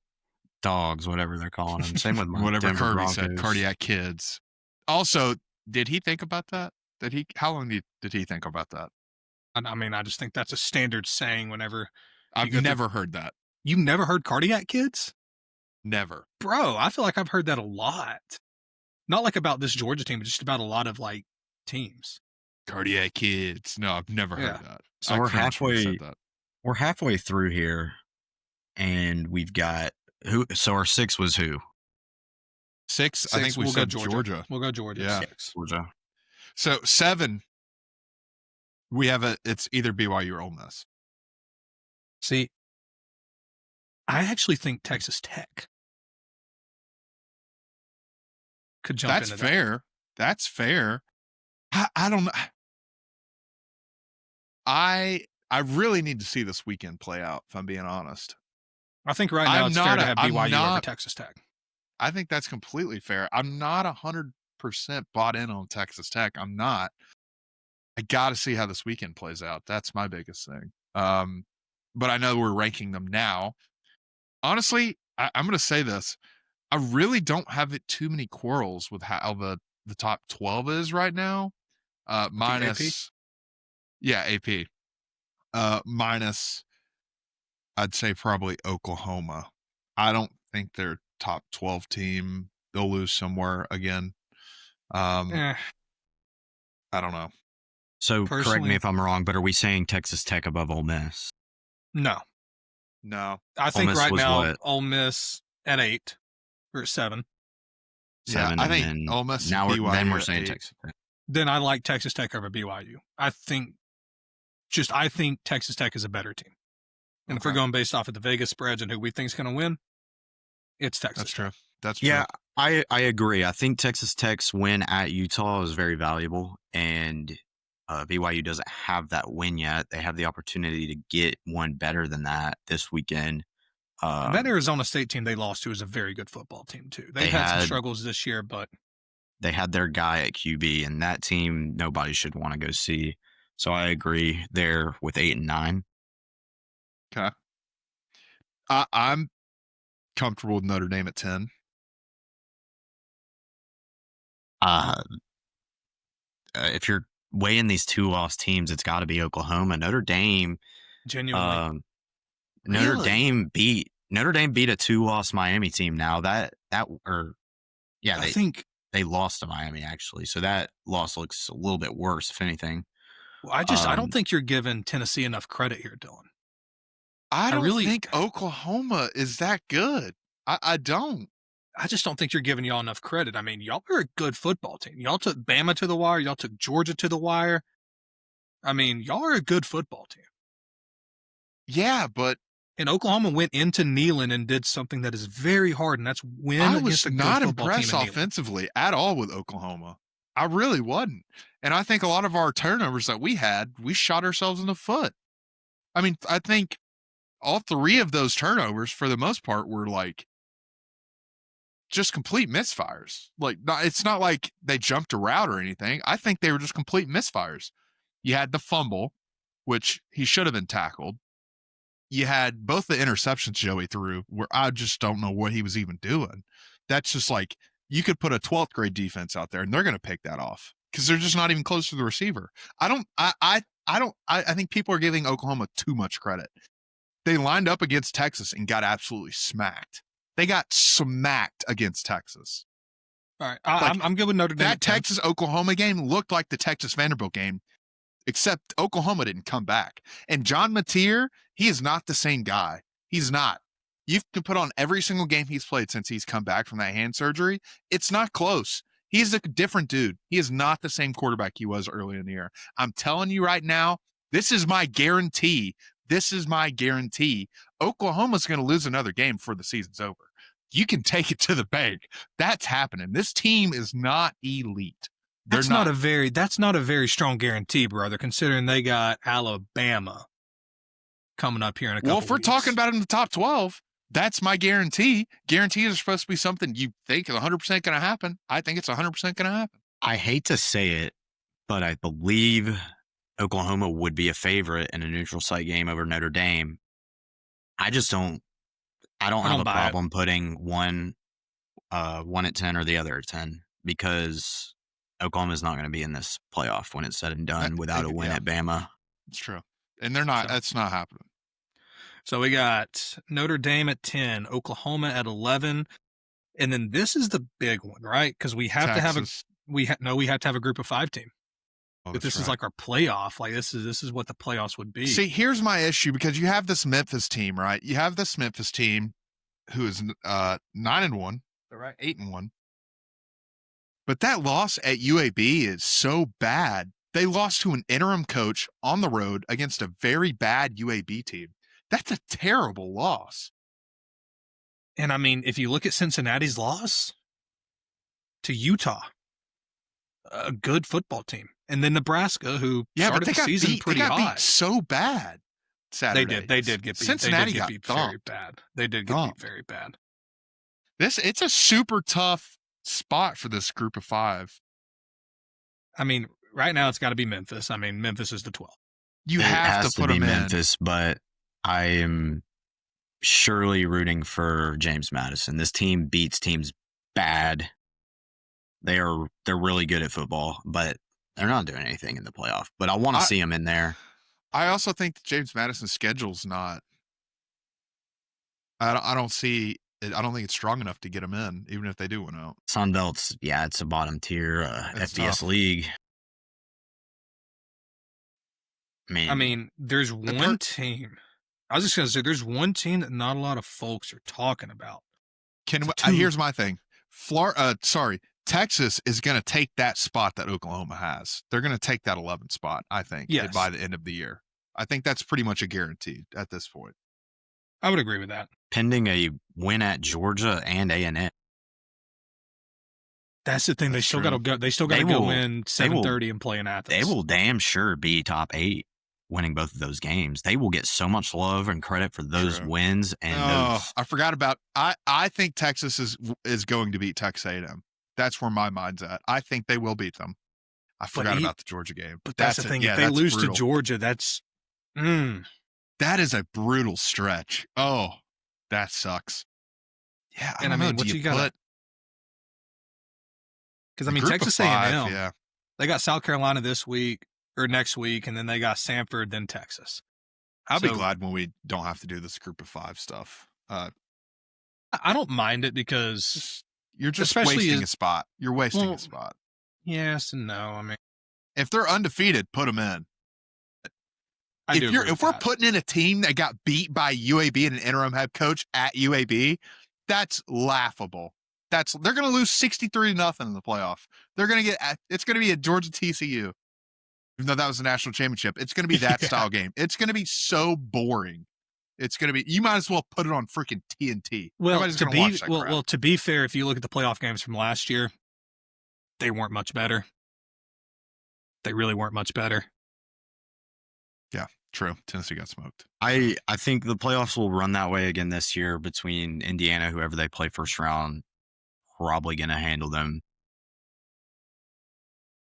dogs, whatever they're calling them. Same with whatever Denver Kirby Broncos. said, cardiac kids. Also, did he think about that? How long did he think about that? I mean, I just think that's a standard saying whenever. I've never heard that. You've never heard cardiac kids? Never. Bro, I feel like I've heard that a lot. Not like about this Georgia team, but just about a lot of like teams. Cardiac kids. No, I've never heard that. So we're halfway through here, and we've got who? So our 6 was who? 6. I think we said Georgia. We'll go Georgia. Yeah. 6. Georgia. So 7, we have it's either BYU or Ole Miss. See, I actually think Texas Tech could jump into that. That's fair. That's fair. I don't know. I really need to see this weekend play out, if I'm being honest. I think right now it's fair to have BYU over Texas Tech. I think that's completely fair. I'm not 100% bought in on Texas Tech. I'm not. I got to see how this weekend plays out. That's my biggest thing. But I know we're ranking them now. Honestly, I'm going to say this. I really don't have too many quarrels with how the top 12 is right now. Minus, AP. Minus, I'd say probably Oklahoma. I don't think they're top 12 team. They'll lose somewhere again. I don't know. So correct me if I'm wrong, but are we saying Texas Tech above Ole Miss? No. I think right now Ole Miss at 8 or 7. Yeah, I think Ole Miss. Now then we're saying 8. Texas Tech. Then I like Texas Tech over BYU. I think Texas Tech is a better team. And if we're going based off of the Vegas spreads and who we think is going to win, it's Texas. That's true. That's true. Yeah, I agree. I think Texas Tech's win at Utah is very valuable, and BYU doesn't have that win yet. They have the opportunity to get one better than that this weekend. That Arizona State team they lost to is a very good football team, too. They've had some struggles this year, but they had their guy at QB, and that team nobody should want to go see. So I agree there with 8 and 9. Okay. I'm comfortable with Notre Dame at 10. If you're weighing these 2 lost teams, it's got to be Oklahoma. Notre Dame. Genuinely. Notre Dame beat a 2-loss Miami team. Now I think they lost to Miami actually. So that loss looks a little bit worse, if anything. Well, I don't think you're giving Tennessee enough credit here, Dylan. I don't think Oklahoma is that good. I don't. I just don't think you're giving y'all enough credit. I mean, y'all are a good football team. Y'all took Bama to the wire. Y'all took Georgia to the wire. I mean, y'all are a good football team. Yeah, but and Oklahoma went into Neyland and did something that is very hard, and that's win. I was not impressed offensively at all with Oklahoma. I really wasn't. And I think a lot of our turnovers that we shot ourselves in the foot. I mean, I think all 3 of those turnovers, for the most part, were like just complete misfires. Like, it's not like they jumped a route or anything. I think they were just complete misfires. You had the fumble, which he should have been tackled. You had both the interceptions Joey threw, where I just don't know what he was even doing. That's just like, you could put a 12th grade defense out there and they're going to pick that off because they're just not even close to the receiver. I think people are giving Oklahoma too much credit. They lined up against Texas and got absolutely smacked. They got smacked against Texas. All right. I'm good with Notre Dame. That Texas-Oklahoma game looked like the Texas-Vanderbilt game, except Oklahoma didn't come back. And John Mateer, he is not the same guy. He's not. You can put on every single game he's played since he's come back from that hand surgery. It's not close. He's a different dude. He is not the same quarterback he was early in the year. I'm telling you right now, this is my guarantee. Oklahoma's going to lose another game before the season's over. You can take it to the bank. That's happening. This team is not elite. That's not a very strong guarantee, brother, considering they got Alabama coming up here in a couple weeks. Well, if we're talking about in the top 12, that's my guarantee. Guarantees are supposed to be something you think is 100% going to happen. I think it's 100% going to happen. I hate to say it, but I believe Oklahoma would be a favorite in a neutral site game over Notre Dame. I don't have a problem putting one at 10 or the other at 10 because Oklahoma's not going to be in this playoff when it's said and done without a win at Bama. It's true. And they're not. That's not happening. So we got Notre Dame at 10, Oklahoma at 11, and then this is the big one, right? Because we have Texas. we have to have a group of 5 team. Oh, if this is like our playoff, like this is what the playoffs would be. See, here's my issue because you have this Memphis team, right? You have this Memphis team who is 9-1, right? 8-1. But that loss at UAB is so bad. They lost to an interim coach on the road against a very bad UAB team. That's a terrible loss. And I mean, if you look at Cincinnati's loss to Utah, a good football team, and then Nebraska, who started the season pretty hot. They got beat so bad Saturday. They did get beat. Cincinnati got beat very bad. They did get beat very bad. It's a super tough spot for this group of 5. I mean, right now it's got to be Memphis. I mean, Memphis is the 12. You have to put them in Memphis, but I am surely rooting for James Madison. This team beats teams bad. They're really good at football, but they're not doing anything in the playoff. But I want to see them in there. I also think that James Madison's schedule's not. I don't think it's strong enough to get them in, even if they do win out. Sun Belt's, it's a bottom tier FBS league. I mean, there's one team. I was just going to say, there's one team that not a lot of folks are talking about. Here's my thing. Texas is going to take that spot that Oklahoma has. They're going to take that 11th spot, I think, by the end of the year. I think that's pretty much a guarantee at this point. I would agree with that. Pending a win at Georgia and A&M. That's the thing. They still got to go. They still got to go in 7:30 and play in Athens. They will damn sure be top 8. Winning both of those games, they will get so much love and credit for those wins. And I forgot about. I think Texas is going to beat Texas A&M. That's where my mind's at. I think they will beat them. I forgot about the Georgia game. But that's the thing. If they lose to Georgia, that's that is a brutal stretch. Oh, that sucks. Yeah, I mean, what you got? Because I mean, Texas A&M. They got South Carolina this week. Or next week, and then they got Samford, then Texas. I'll be glad when we don't have to do this group of 5 stuff. I don't mind it because you're just wasting a spot. You're wasting a spot. Yes and no. I mean, if they're undefeated, put them in. If we're putting in a team that got beat by UAB and an interim head coach at UAB, that's laughable. They're going to lose 63-0 in the playoff. It's going to be a Georgia TCU. Even though that was a national championship, it's going to be that style game. It's going to be so boring. It's going to be. You might as well put it on freaking TNT. Nobody's going to watch that crap. Well, to be fair, if you look at the playoff games from last year, they weren't much better. They really weren't much better. Yeah, true. Tennessee got smoked. I think the playoffs will run that way again this year between Indiana, whoever they play first round, probably going to handle them.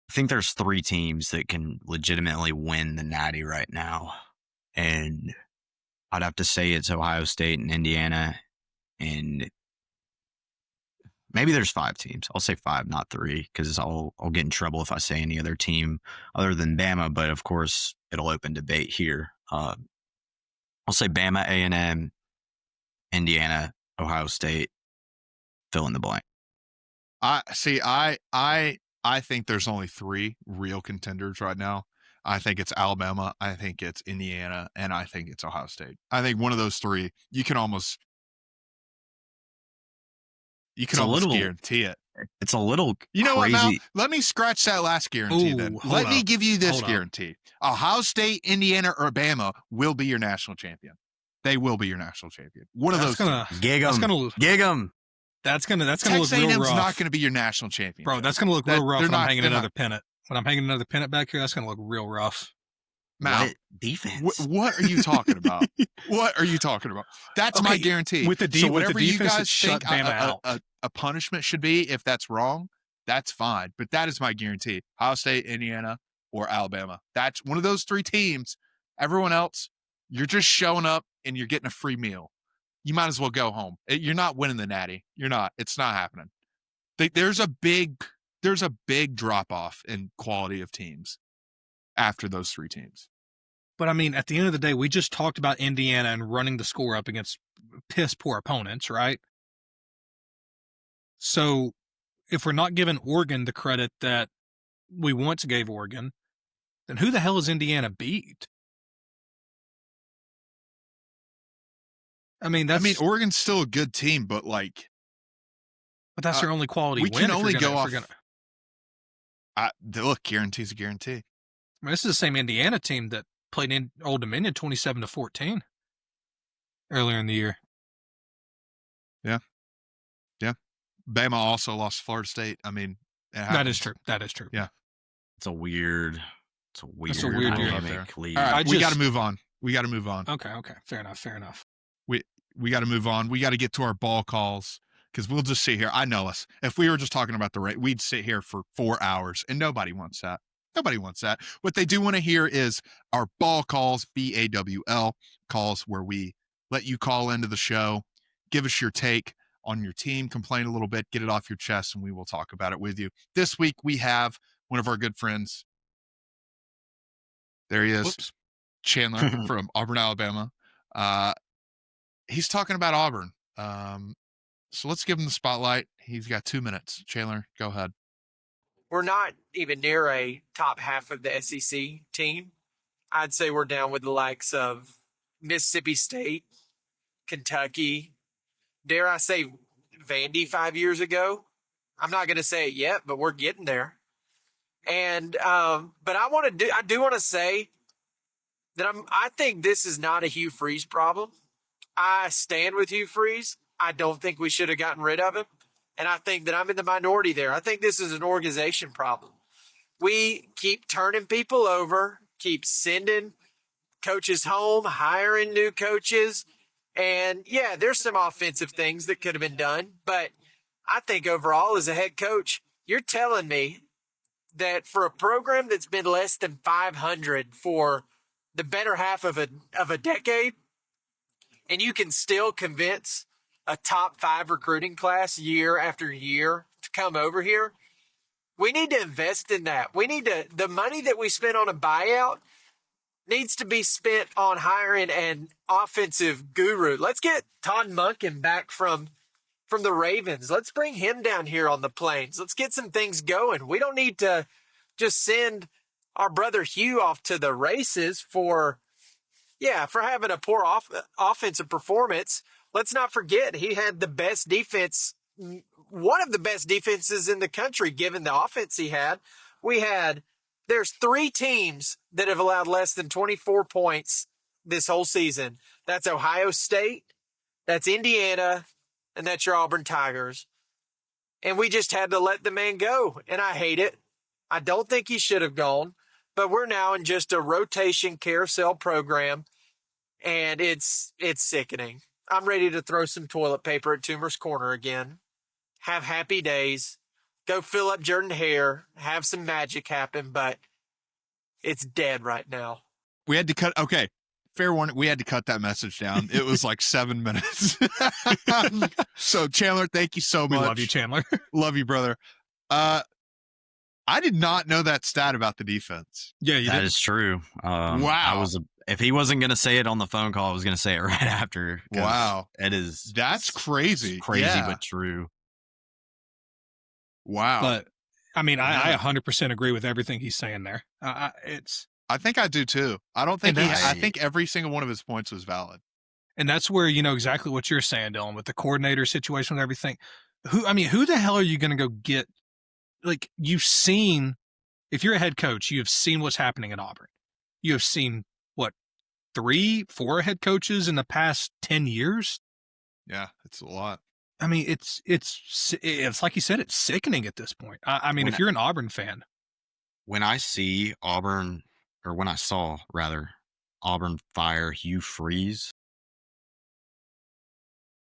I think there's 3 teams that can legitimately win the Natty right now. And I'd have to say it's Ohio State and Indiana. And maybe there's 5 teams. I'll say 5, not 3, because I'll get in trouble if I say any other team other than Bama. But, of course, it'll open debate here. I'll say Bama, A&M, Indiana, Ohio State, fill in the blank. I think there's only 3 real contenders right now. I think it's Alabama, I think it's Indiana, and I think it's Ohio State. I think one of those 3, you can almost guarantee it. It's a little You know crazy. what, now? Let me scratch that last guarantee then. Let me give you this guarantee. Ohio State, Indiana, or Bama will be your national champion. They will be your national champion. One of those. Gig them. That's gonna look Texas real A&M's rough. not gonna be your national champion, bro. That's gonna look real rough when I'm hanging another pennant. When I'm hanging another pennant back here, that's gonna look real rough. What defense? What are you talking about? What are you talking about? That's my guarantee. With the defense, so whatever you guys shut think Bama out. A punishment should be, if that's wrong, that's fine. But that is my guarantee. Ohio State, Indiana, or Alabama. That's one of those 3 teams. Everyone else, you're just showing up and you're getting a free meal. You might as well go home. You're not winning the Natty. You're not. It's not happening. There's a big drop off in quality of teams after those 3 teams. But I mean, at the end of the day, we just talked about Indiana and running the score up against piss poor opponents, right? So if we're not giving Oregon the credit that we once gave Oregon, then who the hell is Indiana beat? I mean, Oregon's still a good team, but that's their only quality win. We can only go off. Look, guarantee's a guarantee. I mean, this is the same Indiana team that played in Old Dominion 27-14 earlier in the year. Yeah. Bama also lost Florida State. I mean, that is true. Yeah. It's a weird year dynamic league. All right, we got to move on. Okay. Fair enough. We got to move on. We got to get to our ball calls because we'll just sit here. I know us. If we were just talking about the rate, we'd sit here for 4 hours, and nobody wants that. What they do want to hear is our ball calls, BAWL calls, where we let you call into the show, give us your take on your team, complain a little bit, get it off your chest, and we will talk about it with you. This week, we have one of our good friends. There he is. Whoops. Chandler from Auburn, Alabama. He's talking about Auburn. So let's give him the spotlight. He's got 2 minutes. Chandler, go ahead. We're not even near a top half of the SEC team. I'd say we're down with the likes of Mississippi State, Kentucky, dare I say Vandy 5 years ago. I'm not going to say it yet, but we're getting there. And but I do want to say that I think this is not a Hugh Freeze problem. I stand with Hugh Freeze. I don't think we should have gotten rid of him. And I think that I'm in the minority there. I think this is an organization problem. We keep turning people over, keep sending coaches home, hiring new coaches. And yeah, there's some offensive things that could have been done. But I think overall, as a head coach, you're telling me that for a program that's been less than 500 for the better half of a decade, and you can still convince a top 5 recruiting class year after year to come over here, we need to invest in that. The money that we spent on a buyout needs to be spent on hiring an offensive guru. Let's get Todd Monken back from the Ravens. Let's bring him down here on the plains. Let's get some things going. We don't need to just send our brother Hugh off to the races for having a poor offensive performance. Let's not forget he had the best defense, one of the best defenses in the country, given the offense he had. There's 3 teams that have allowed less than 24 points this whole season. That's Ohio State, that's Indiana, and that's your Auburn Tigers. And we just had to let the man go, and I hate it. I don't think he should have gone, but we're now in just a rotation carousel program, and it's sickening. I'm ready to throw some toilet paper at Toomer's Corner again. Have happy days. Go fill up Jordan Hare. Have some magic happen, but it's dead right now. We had to cut. Okay. Fair warning. We had to cut that message down. It was like 7 minutes. So Chandler, thank you so much. We love you, Chandler. Love you, brother. I did not know that stat about the defense. Yeah, that is true. Wow. If he wasn't going to say it on the phone call, I was going to say it right after. Wow. That's crazy. But true. Wow. But I mean, I 100% agree with everything he's saying there. I think I do too. I don't think I think every single one of his points was valid. And that's where, exactly what you're saying, Dylan, with the coordinator situation and everything. Who the hell are you going to go get? Like, you've seen, if you're a head coach, you have seen what's happening at Auburn. You have seen, 3-4 head coaches in the past 10 years? Yeah, it's a lot. I mean, it's like you said, it's sickening at this point. I mean, if you're an Auburn fan. When I saw Auburn fire Hugh Freeze,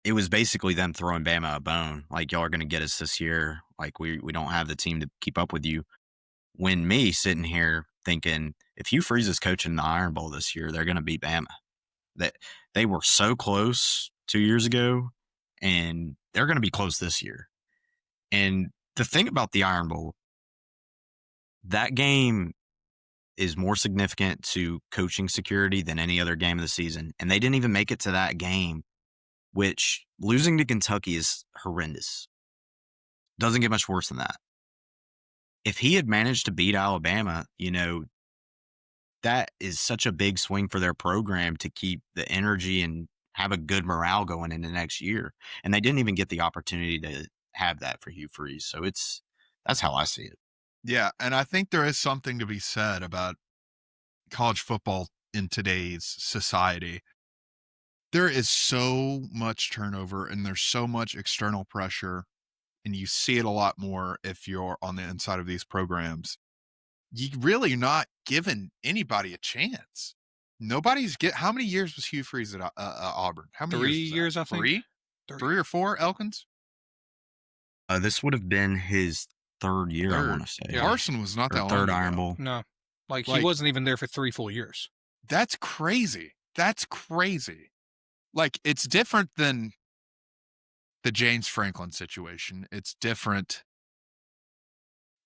it was basically them throwing Bama a bone. Like, y'all are going to get us this year. Like, we don't have the team to keep up with you. When me sitting here thinking, if Hugh Freeze is coaching the Iron Bowl this year, they're going to beat Bama. That they were so close 2 years ago, and they're going to be close this year. And the thing about the Iron Bowl, that game is more significant to coaching security than any other game of the season. And they didn't even make it to that game, which losing to Kentucky is horrendous. Doesn't get much worse than that. If he had managed to beat Alabama, that is such a big swing for their program to keep the energy and have a good morale going into next year. And they didn't even get the opportunity to have that for Hugh Freeze. So that's how I see it. Yeah, and I think there is something to be said about college football in today's society. There is so much turnover and there's so much external pressure, and you see it a lot more if you're on the inside of these programs. You really not giving anybody a chance. How many years was Hugh Freeze at Auburn? How many 3 years? years, I think. Three or four, Elkins? This would have been his third year, I want to say. Yeah. Carson was not Or that long third ago. Iron Bowl. No, he wasn't even there for 3 full years. That's crazy. That's crazy. Like, it's different than the James Franklin situation. It's different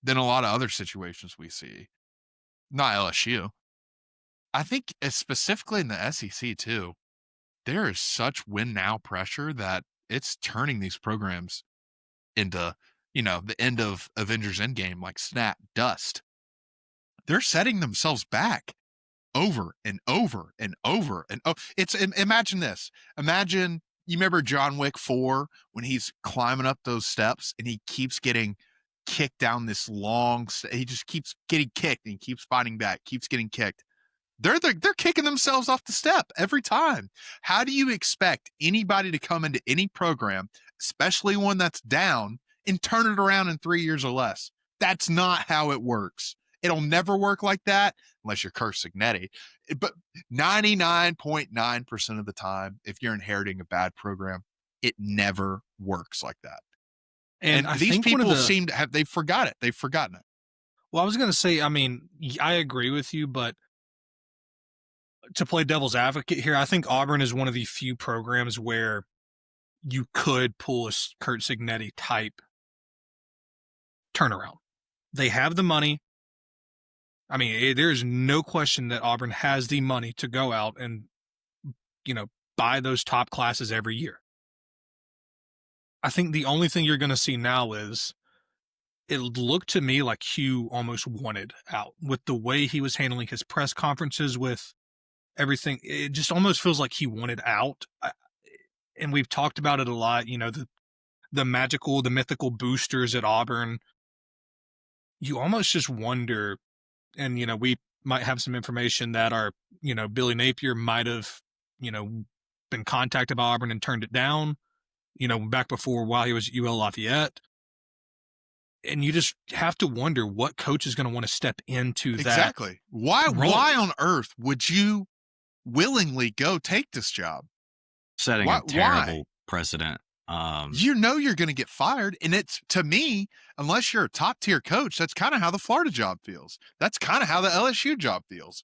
than a lot of other situations we see. Not LSU. I think specifically in the SEC too, there is such win now pressure that it's turning these programs into, the end of Avengers Endgame, like snap dust. They're setting themselves back over and over and over and imagine this. Imagine, you remember John Wick 4 when he's climbing up those steps and he keeps getting kicked down this long, he just keeps getting kicked and he keeps fighting back, keeps getting kicked. They're kicking themselves off the step every time. How do you expect anybody to come into any program, especially one that's down, and turn it around in 3 years or less? That's not how it works. It'll never work like that unless you're Kirk Cignetti. But 99.9% of the time, if you're inheriting a bad program, it never works like that. And these people seem to have, they've forgotten it. Well, I was going to say, I mean, I agree with you, but to play devil's advocate here, I think Auburn is one of the few programs where you could pull a Kurt Cignetti type turnaround. They have the money. I mean, there's no question that Auburn has the money to go out and, buy those top classes every year. I think the only thing you're going to see now is it looked to me like Hugh almost wanted out with the way he was handling his press conferences with everything. It just almost feels like he wanted out. And we've talked about it a lot, the mythical boosters at Auburn. You almost just wonder, and, we might have some information that Billy Napier might have, been contacted by Auburn and turned it down, back while he was at UL Lafayette. And you just have to wonder what coach is going to want to step into that. Exactly. Why on earth would you willingly go take this job? Setting a terrible precedent. You're going to get fired. And it's, to me, unless you're a top tier coach, that's kind of how the Florida job feels. That's kind of how the LSU job feels.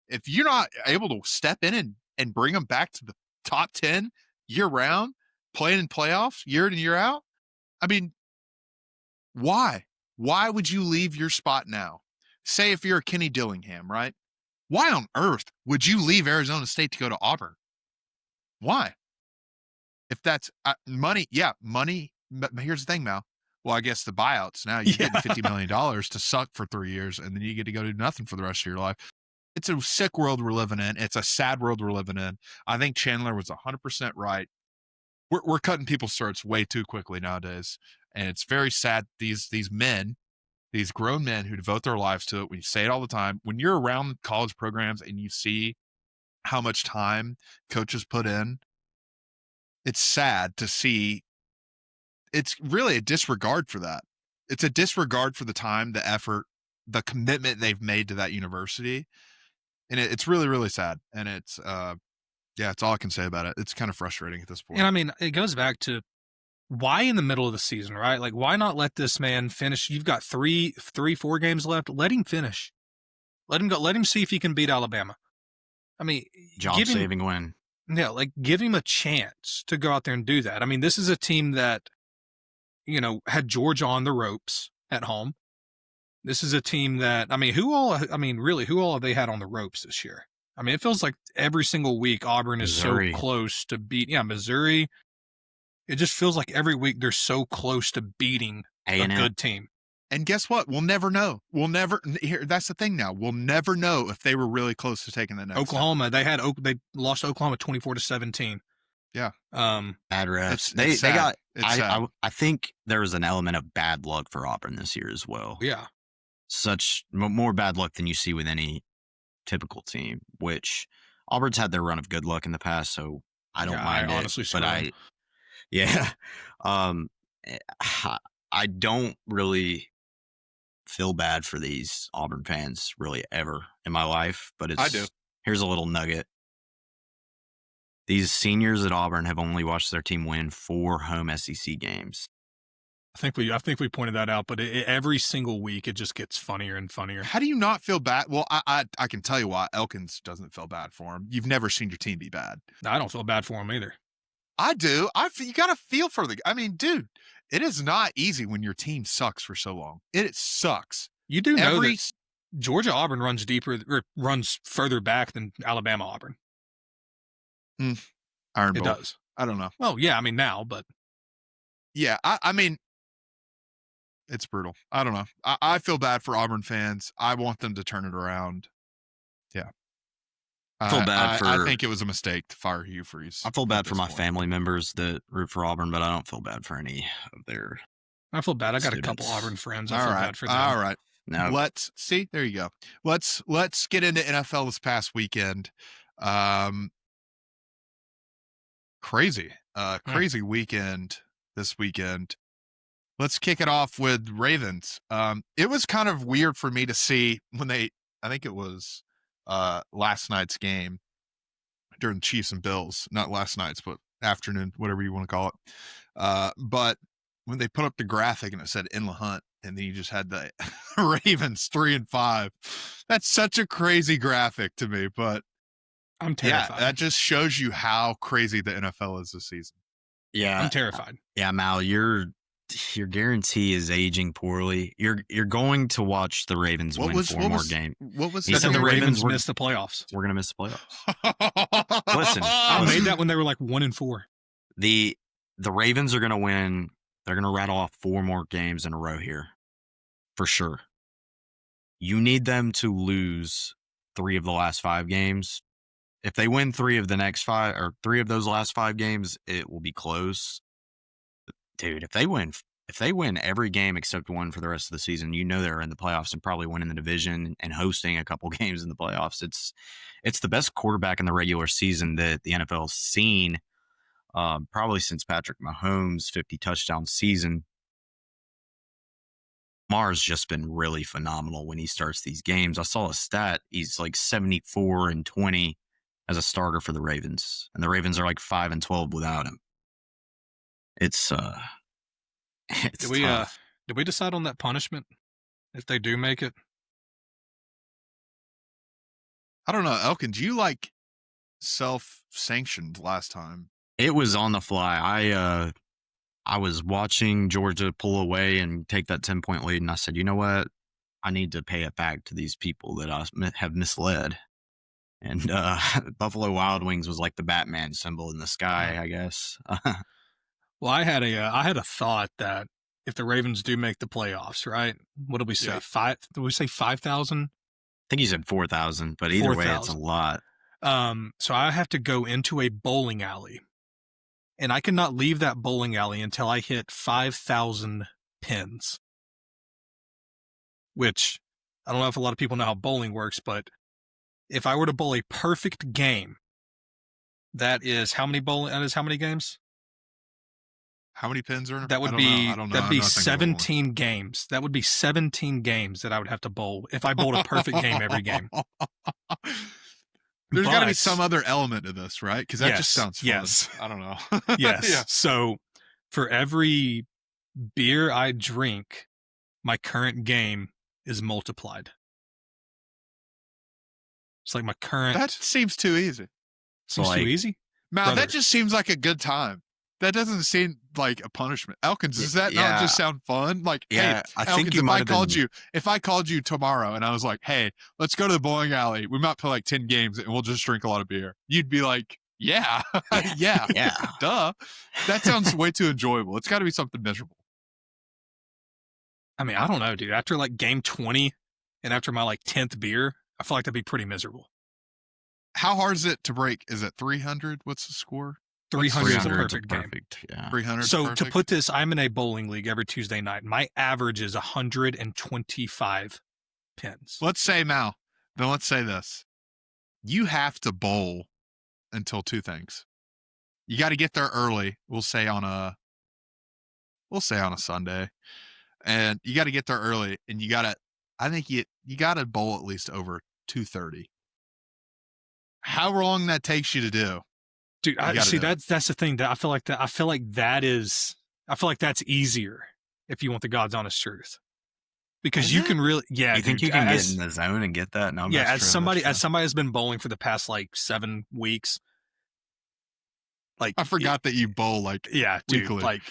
If you're not able to step in and bring them back to the top 10 year round, playing in playoffs year in and year out, I mean, why? Why would you leave your spot now? Say if you're a Kenny Dillingham, right? Why on earth would you leave Arizona State to go to Auburn? Why? If that's money, money. But here's the thing, Mal. Well, I guess the buyouts now, you're getting $50 million to suck for 3 years, and then you get to go do nothing for the rest of your life. It's a sick world we're living in. It's a sad world we're living in. I think Chandler was 100% right. We're cutting people's throats way too quickly nowadays, and it's very sad. These men, these grown men who devote their lives to it, we say it all the time. When you're around college programs and you see how much time coaches put in, it's sad to see. It's really a disregard for that. It's a disregard for the time, the effort, the commitment they've made to that university. And it's really, really sad. And it's, it's all I can say about it. It's kind of frustrating at this point. And I mean, it goes back to why in the middle of the season, right? Like, why not let this man finish? You've got 4 games left. Let him finish. Let him go. Let him see if he can beat Alabama. I mean, job-saving win. Yeah, like give him a chance to go out there and do that. I mean, this is a team that, had Georgia on the ropes at home. This is a team that, who all have they had on the ropes this year? I mean, it feels like every single week Auburn is so close to Missouri. It just feels like every week they're so close to beating a good team. And guess what? We'll never know. That's the thing now. We'll never know if they were really close to taking the next Oklahoma, step. They lost Oklahoma 24-17. Yeah. Bad refs. I think there was an element of bad luck for Auburn this year as well. Yeah. such more bad luck than you see with any typical team, which Auburn's had their run of good luck in the past, so I don't mind it. Honestly, but I don't really feel bad for these Auburn fans really ever in my life, but I do. Here's a little nugget. These seniors at Auburn have only watched their team win 4 home SEC games. I think we pointed that out, but every single week it just gets funnier and funnier. How do you not feel bad? Well, I can tell you why. Elkins doesn't feel bad for him. You've never seen your team be bad. I don't feel bad for him either. I do. You got to feel for dude, it is not easy when your team sucks for so long. It sucks. You do know that Georgia Auburn runs deeper or runs further back than Alabama Auburn. Iron Bowl. It does. I don't know. Well, yeah, I mean now, but yeah, I mean, it's brutal. I don't know. I feel bad for Auburn fans. I want them to turn it around. Yeah. I think it was a mistake to fire Hugh Freeze. I feel bad for my family members that root for Auburn, but I don't feel bad for any of their. I feel bad. I got students. a couple Auburn friends. I feel bad for them. All right. No. Let's see. There you go. Let's get into NFL this past weekend. Crazy weekend this weekend. Let's kick it off with Ravens. It was kind of weird for me to see when I think it was last night's game during the Chiefs and Bills, not last night's, but afternoon, whatever you want to call it. But when they put up the graphic and it said in the hunt, and then you just had the Ravens 3-5. That's such a crazy graphic to me, but I'm terrified. Yeah, that just shows you how crazy the NFL is this season. Yeah, I'm terrified. Yeah, Mal, your guarantee is aging poorly. You're going to watch the Ravens win 4 more games. What was he that? said? The Ravens missed the playoffs. We're gonna miss the playoffs. Listen, I made that when they were like 1-4. The Ravens are gonna win. They're gonna rattle off 4 more games in a row here, for sure. You need them to lose 3 of the last 5 games. If they win 3 of the next 5 or 3 of those last 5 games, it will be close. Dude, if they win every game except one for the rest of the season, you know they're in the playoffs and probably winning the division and hosting a couple games in the playoffs. It's the best quarterback in the regular season that the NFL's seen, probably since Patrick Mahomes' 50 touchdown season. Lamar's just been really phenomenal when he starts these games. I saw a stat; he's like 74-20 as a starter for the Ravens, and the Ravens are like 5-12 without him. It's did we decide on that punishment if they do make it? I don't know, Elkin. Do you like self-sanctioned last time? It was on the fly. I was watching Georgia pull away and take that 10-point lead, and I said, you know what? I need to pay it back to these people that I have misled. And Buffalo Wild Wings was like the Batman symbol in the sky, I guess. Well, I had a thought that if the Ravens do make the playoffs, right? What did we say? Yeah. Did we say 5,000? I think you said 4,000, but either 4, way, it's a lot. So I have to go into a bowling alley, and I cannot leave that bowling alley until I hit 5,000 pins. Which I don't know if a lot of people know how bowling works, but if I were to bowl a perfect game, that is how many games? How many pins are in? That would be 17 games. That would be 17 games that I would have to bowl if I bowled a perfect game every game. There's got to be some other element to this, right? Because that just sounds fun. Yes. I don't know. Yes. Yeah. So for every beer I drink, my current game is multiplied. It's like my current. That seems too easy. Seems too easy? Man, that just seems like a good time. That doesn't seem like a punishment. Elkins, does that not just sound fun? Like, yeah, hey, Elkins, if I called you tomorrow and I was like, hey, let's go to the bowling alley. We might play like 10 games and we'll just drink a lot of beer. You'd be like, yeah, yeah, duh. That sounds way too enjoyable. It's got to be something miserable. I mean, I don't know, dude. After like game 20 and after my like 10th beer, I feel like that'd be pretty miserable. How hard is it to break? Is it 300? What's the score? 300 is a perfect game. Yeah. 300. So perfect? To put this, I'm in a bowling league every Tuesday night. My average is 125 pins. Let's say, Mal, then let's say this. You have to bowl until two things. You got to get there early. We'll say on a Sunday. And you got to get there early, and I think you got to bowl at least over 2:30. How long that takes you to do? Dude, that's the thing that I feel like that's easier if you want the God's honest truth. Because you can really, you think you can get in the zone and get that? No, yeah, as somebody has been bowling for the past like 7 weeks, like I forgot that you bowl like dude, weekly. like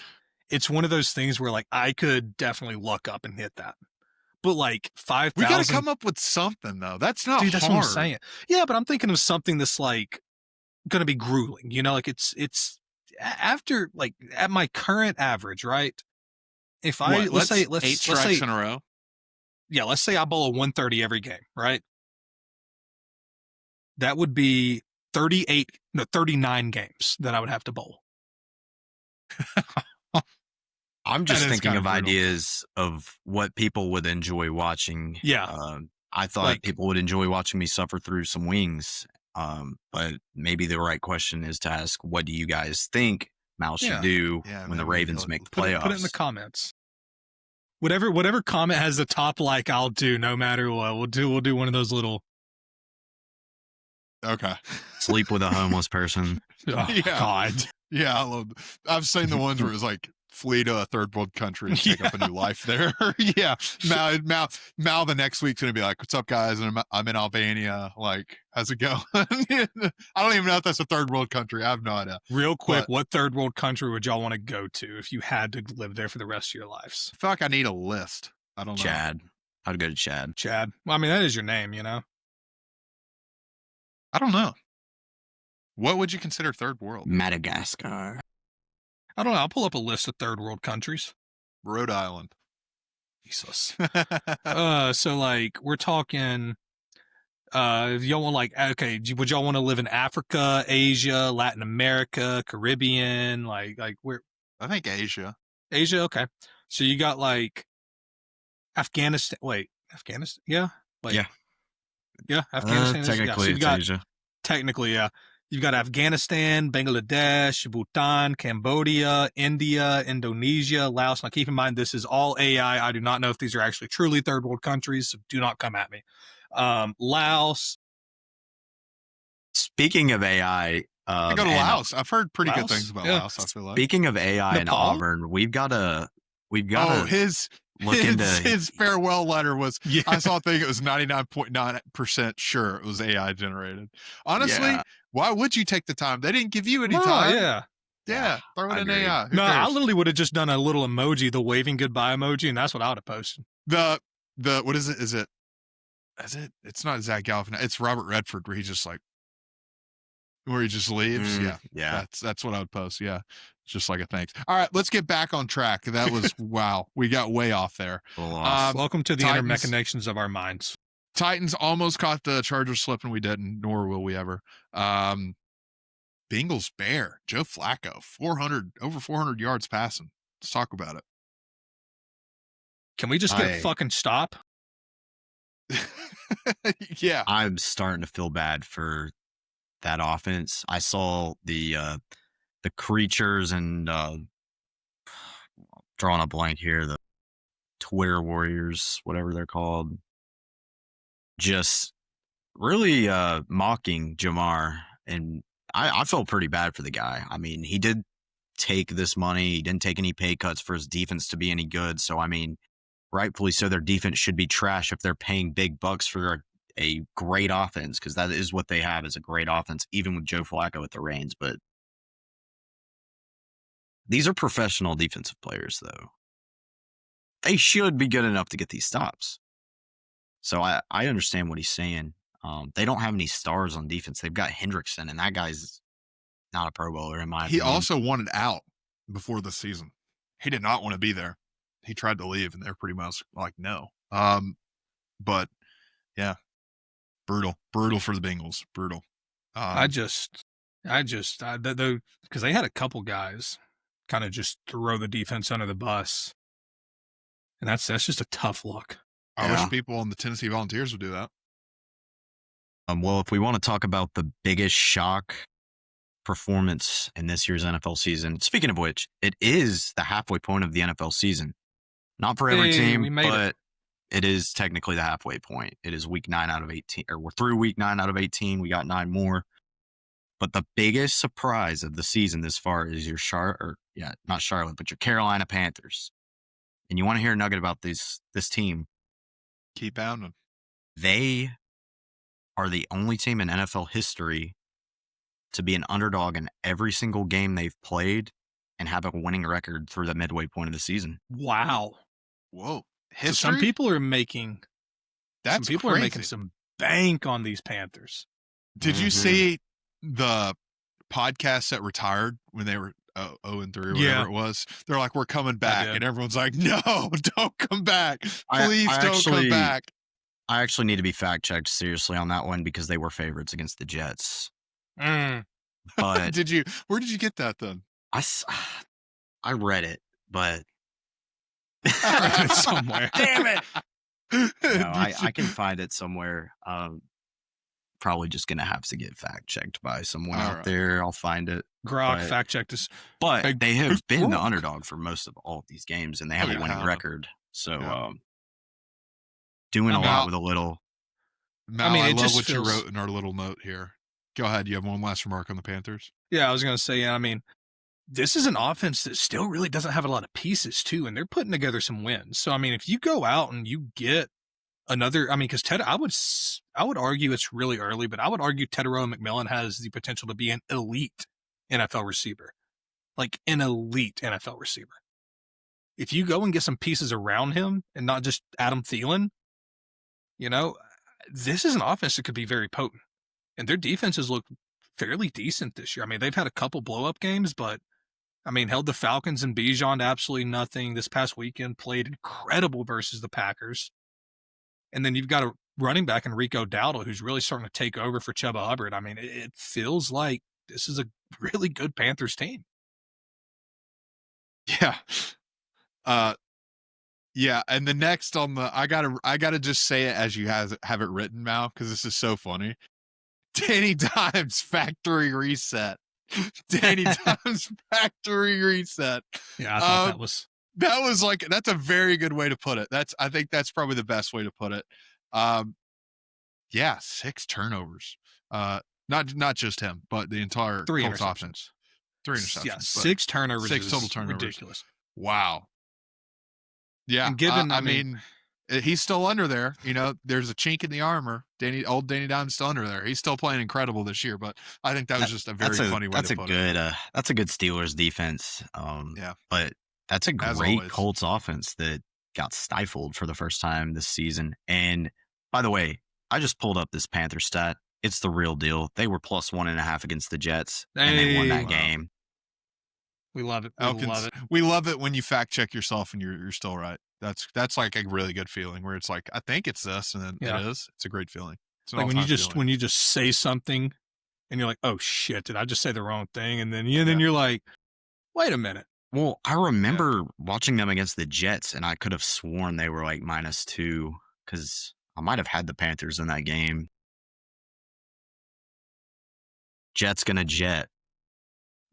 it's one of those things where like I could definitely luck up and hit that, but like 5,000. We got to come up with something though. That's not dude. That's hard. what I'm saying. Yeah, but I'm thinking of something that's like going to be grueling. You know, like it's after like at my current average, right? If let's say 8 strikes in a row. Yeah, let's say I bowl a 130 every game, right? That would be 39 games that I would have to bowl. I'm just thinking of ideas of what people would enjoy watching. Yeah. I thought people would enjoy watching me suffer through some wings. But maybe the right question is to ask, what do you guys think Mal should do when the Ravens make the playoffs? Put it in the comments. Whatever comment has the top like, I'll do no matter what. We'll do one of those little. Okay. Sleep with a homeless person. Oh, God. Yeah, I've seen the ones where it's like flee to a third world country and take up a new life there. Yeah. Mal the next week's going to be like, what's up, guys? And I'm in Albania. Like, how's it going? I don't even know if that's a third world country. I have no idea. Real quick, what third world country would y'all want to go to if you had to live there for the rest of your lives? I feel like I need a list. I don't know. Chad. I'd go to Chad. Chad. Well, I mean, that is your name, you know? I don't know. What would you consider third world? Madagascar. I don't know. I'll pull up a list of third world countries. Rhode Island. Jesus. So like we're talking. If y'all want like, okay, would y'all want to live in Africa, Asia, Latin America, Caribbean? Like where? I think Asia. Asia. Okay. So you got like Afghanistan. Wait, Afghanistan? Yeah. Like, yeah. Afghanistan. Technically, so it's Asia. Technically, yeah. You've got Afghanistan, Bangladesh, Bhutan, Cambodia, India, Indonesia, Laos. Now, keep in mind, this is all AI. I do not know if these are actually truly third world countries, so do not come at me. Laos. Speaking of AI, I go to Laos. I've heard pretty good things about Laos. I feel like. Speaking of AI in Auburn, we've got to. His farewell letter was. Yeah. I saw a thing. It was 99.9% sure it was AI generated. Honestly, why would you take the time? They didn't give you any time. Yeah. Throw it in AI. No, I literally would have just done a little emoji, the waving goodbye emoji, and that's what I would have posted. The what is it? Is it? It's not Zach Galifianakis. It's Robert Redford where he just leaves. Yeah. That's what I would post. Yeah. Just like a thanks. All right, let's get back on track. That was wow. We got way off there. Welcome to the inner machinations of our minds. Titans almost caught the Chargers slipping. We didn't, nor will we ever. Bengals Bear, Joe Flacco, over 400 yards passing. Let's talk about it. Can we just get a fucking stop? Yeah. I'm starting to feel bad for that offense. I saw the creatures and drawing a blank here, the Twitter warriors, whatever they're called, just really mocking Jamar. And I felt pretty bad for the guy. I mean, he did take this money. He didn't take any pay cuts for his defense to be any good. So, I mean, rightfully so, their defense should be trash if they're paying big bucks for a great offense, because that is what they have, is a great offense, even with Joe Flacco at the reins. But these are professional defensive players, though. They should be good enough to get these stops. So I understand what he's saying. They don't have any stars on defense. They've got Hendrickson, and that guy's not a Pro Bowler in my opinion. He also wanted out before the season. He did not want to be there. He tried to leave, and they're pretty much like, no. But, yeah, brutal for the Bengals. Brutal. Because they had a couple guys kind of just throw the defense under the bus. And that's just a tough look. I wish people on the Tennessee Volunteers would do that. Well, if we want to talk about the biggest shock performance in this year's NFL season, speaking of which, it is the halfway point of the NFL season. Not for every team, but it is technically the halfway point. It is week 9 out of 18, or we're through week 9 out of 18. We got 9 more. But the biggest surprise of the season this far is not Charlotte, but your Carolina Panthers. And you want to hear a nugget about this team? Keep pounding. They are the only team in NFL history to be an underdog in every single game they've played and have a winning record through the midway point of the season. Wow. Whoa. History? So some people are making are making some bank on these Panthers. Did you see the podcast that retired when they were 0-3 or whatever it was? They're like, we're coming back. And everyone's like, no, don't come back. Please don't come back. I actually need to be fact checked seriously on that one because they were favorites against the Jets. Mm. But where did you get that then? I read it, but I read it somewhere. Damn it. No, I can find it somewhere. Probably just gonna have to get fact checked by someone out there. I'll find it. Grok fact checked us. But they have been the underdog for most of all of these games, and they have a winning record. So doing a lot with a little. Mal, I love what you wrote in our little note here. Go ahead. You have one last remark on the Panthers? Yeah, I was going to say, I mean, this is an offense that still really doesn't have a lot of pieces, too, and they're putting together some wins. So, I mean, if you go out and you get another, I mean, because I would argue it's really early, but I would argue Tetairoa McMillan has the potential to be an elite NFL receiver. Like an elite NFL receiver. If you go and get some pieces around him and not just Adam Thielen, this is an offense that could be very potent. And their defenses look fairly decent this year. I mean, they've had a couple blow-up games, but, I mean, held the Falcons and Bijan to absolutely nothing. This past weekend played incredible versus the Packers. And then you've got a running back in Rico Dowdle who's really starting to take over for Chuba Hubbard. I mean, it feels like this is a really good Panthers team. Yeah. Yeah, and the next on the I gotta just say it as you have it written, Mal, because this is so funny. Danny Dimes factory reset. Danny Dimes factory reset. Yeah, I thought that's a very good way to put it. I think that's probably the best way to put it. 6 turnovers. Not just him, but the entire 3 Colts interceptions. Offense. 3 interceptions. Yeah, 6 turnovers. 6 total turnovers. Ridiculous. Wow. Yeah, and given, I mean, he's still under there. There's a chink in the armor. Old Danny Dimes still under there. He's still playing incredible this year, but I think that was just a very funny way to put it. That's a good Steelers defense. But that's a great Colts offense that got stifled for the first time this season. And by the way, I just pulled up this Panther stat. It's the real deal. They were plus 1.5 against the Jets, and they won that game. We love it. We love it when you fact check yourself and you're still right. That's like a really good feeling where it's like, I think it's this, and then it is. It's a great feeling. It's like when you just say something and you're like, oh shit, did I just say the wrong thing? And then you're like, wait a minute. Well, I remember watching them against the Jets, and I could have sworn they were like -2 because I might have had the Panthers in that game. Jets gonna jet.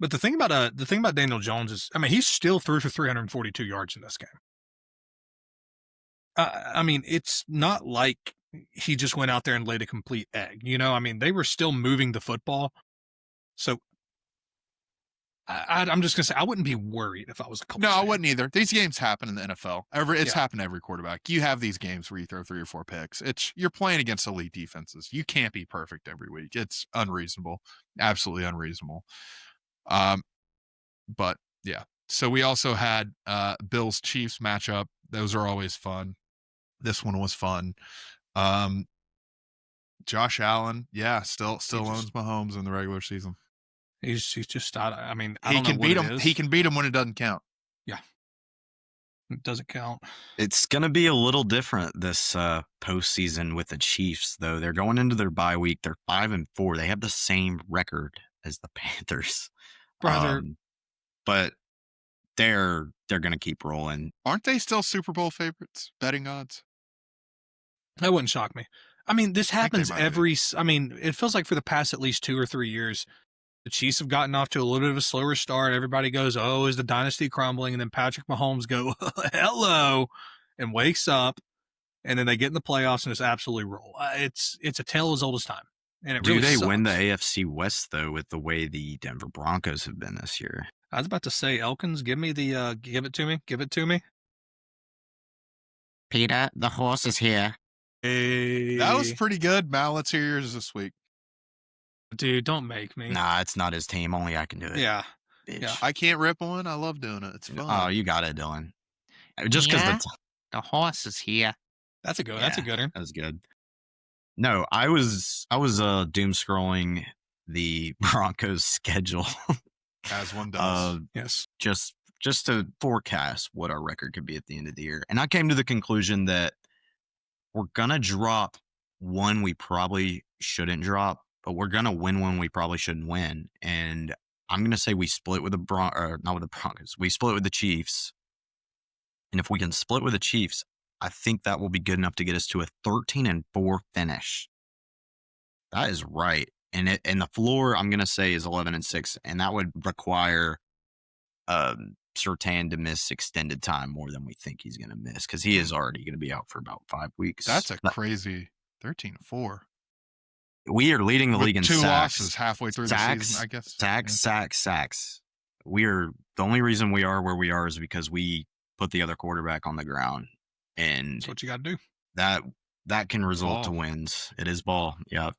But the thing about Daniel Jones is, I mean, he still threw for 342 yards in this game. I mean, it's not like he just went out there and laid a complete egg. I mean, they were still moving the football. So I'm just going to say I wouldn't be worried if I was a Colts fan. I wouldn't either. These games happen in the NFL. It's happened to every quarterback. You have these games where you throw 3 or 4 picks. You're playing against elite defenses. You can't be perfect every week. It's unreasonable. Absolutely unreasonable. But yeah. So we also had Bills Chiefs matchup. Those are always fun. This one was fun. Josh Allen, still owns Mahomes in the regular season. He's just I mean, he can beat him. He can beat him when it doesn't count. Yeah. It doesn't count. It's going to be a little different this postseason with the Chiefs, though. They're going into their bye week. They're 5-4. They have the same record as the Panthers. Brother. But they're going to keep rolling. Aren't they still Super Bowl favorites? Betting odds? That wouldn't shock me. I mean, this happens it feels like for the past at least 2 or 3 years, the Chiefs have gotten off to a little bit of a slower start. Everybody goes, oh, is the dynasty crumbling? And then Patrick Mahomes go, hello, and wakes up. And then they get in the playoffs and it's absolutely roll. It's a tale as old as time. And it really sucks. Win the AFC West, though, with the way the Denver Broncos have been this year? I was about to say, Elkins, give it to me. Give it to me. Peter, the horse is here. Hey. That was pretty good. Mal, let's hear yours this week. Dude, don't make me. Nah, it's not his team. Only I can do it. Yeah. Bitch. Yeah. I can't rip one. I love doing it. It's fun. Oh, you got it, Dylan. Just because the horse is here. That's a good. That's a gooder. That was good. No, I was doom scrolling the Broncos schedule as one does. Yes. Just to forecast what our record could be at the end of the year, and I came to the conclusion that we're gonna drop one we probably shouldn't drop, but we're gonna win one we probably shouldn't win. And I'm gonna say we split with not with the Broncos. We split with the Chiefs, and if we can split with the Chiefs, I think that will be good enough to get us to a 13-4 finish. That is right. And the floor, I'm going to say, is 11-6. And that would require Surtain to miss extended time more than we think he's going to miss, because he is already going to be out for about 5 weeks. That's a crazy 13-4. We are leading the league in 2 sacks. losses halfway through the season, I guess. Sacks. We are, the only reason we are where we are is because we put the other quarterback on the ground. And that's what you got to do. That can result to wins. It is ball. Yeah.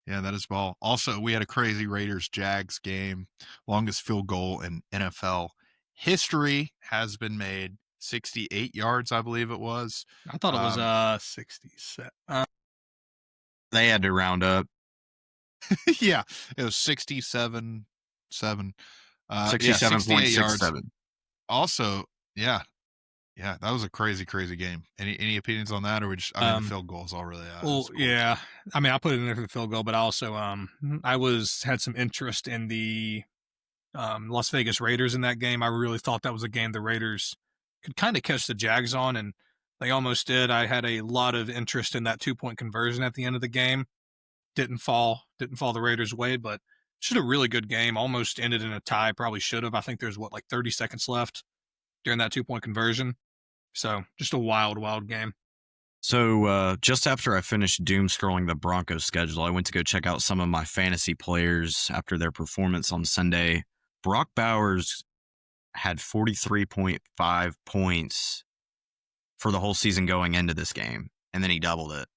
Yeah, that is ball. Also, we had a crazy Raiders-Jags game. Longest field goal in NFL history has been made. 68 yards, I believe it was. I thought it was 67. They had to round up. Yeah, it was 67.7. 67.67 yards. Also, yeah, that was a crazy game. Any opinions on that, or the field goal is all really out? Well, yeah, I mean, I put it in there for the field goal, but also had some interest in the Las Vegas Raiders in that game. I really thought that was a game the Raiders could kind of catch the Jags on, and they almost did. I had a lot of interest in that 2-point conversion at the end of the game. Didn't fall the Raiders' way, but should have really good game. Almost ended in a tie. Probably should have. I think there's 30 seconds left during that 2-point conversion. So just a wild game. So just after I finished doom scrolling the Broncos schedule, I went to go check out some of my fantasy players after their performance on Sunday. Brock Bowers had 43.5 points for the whole season going into this game, and then he doubled it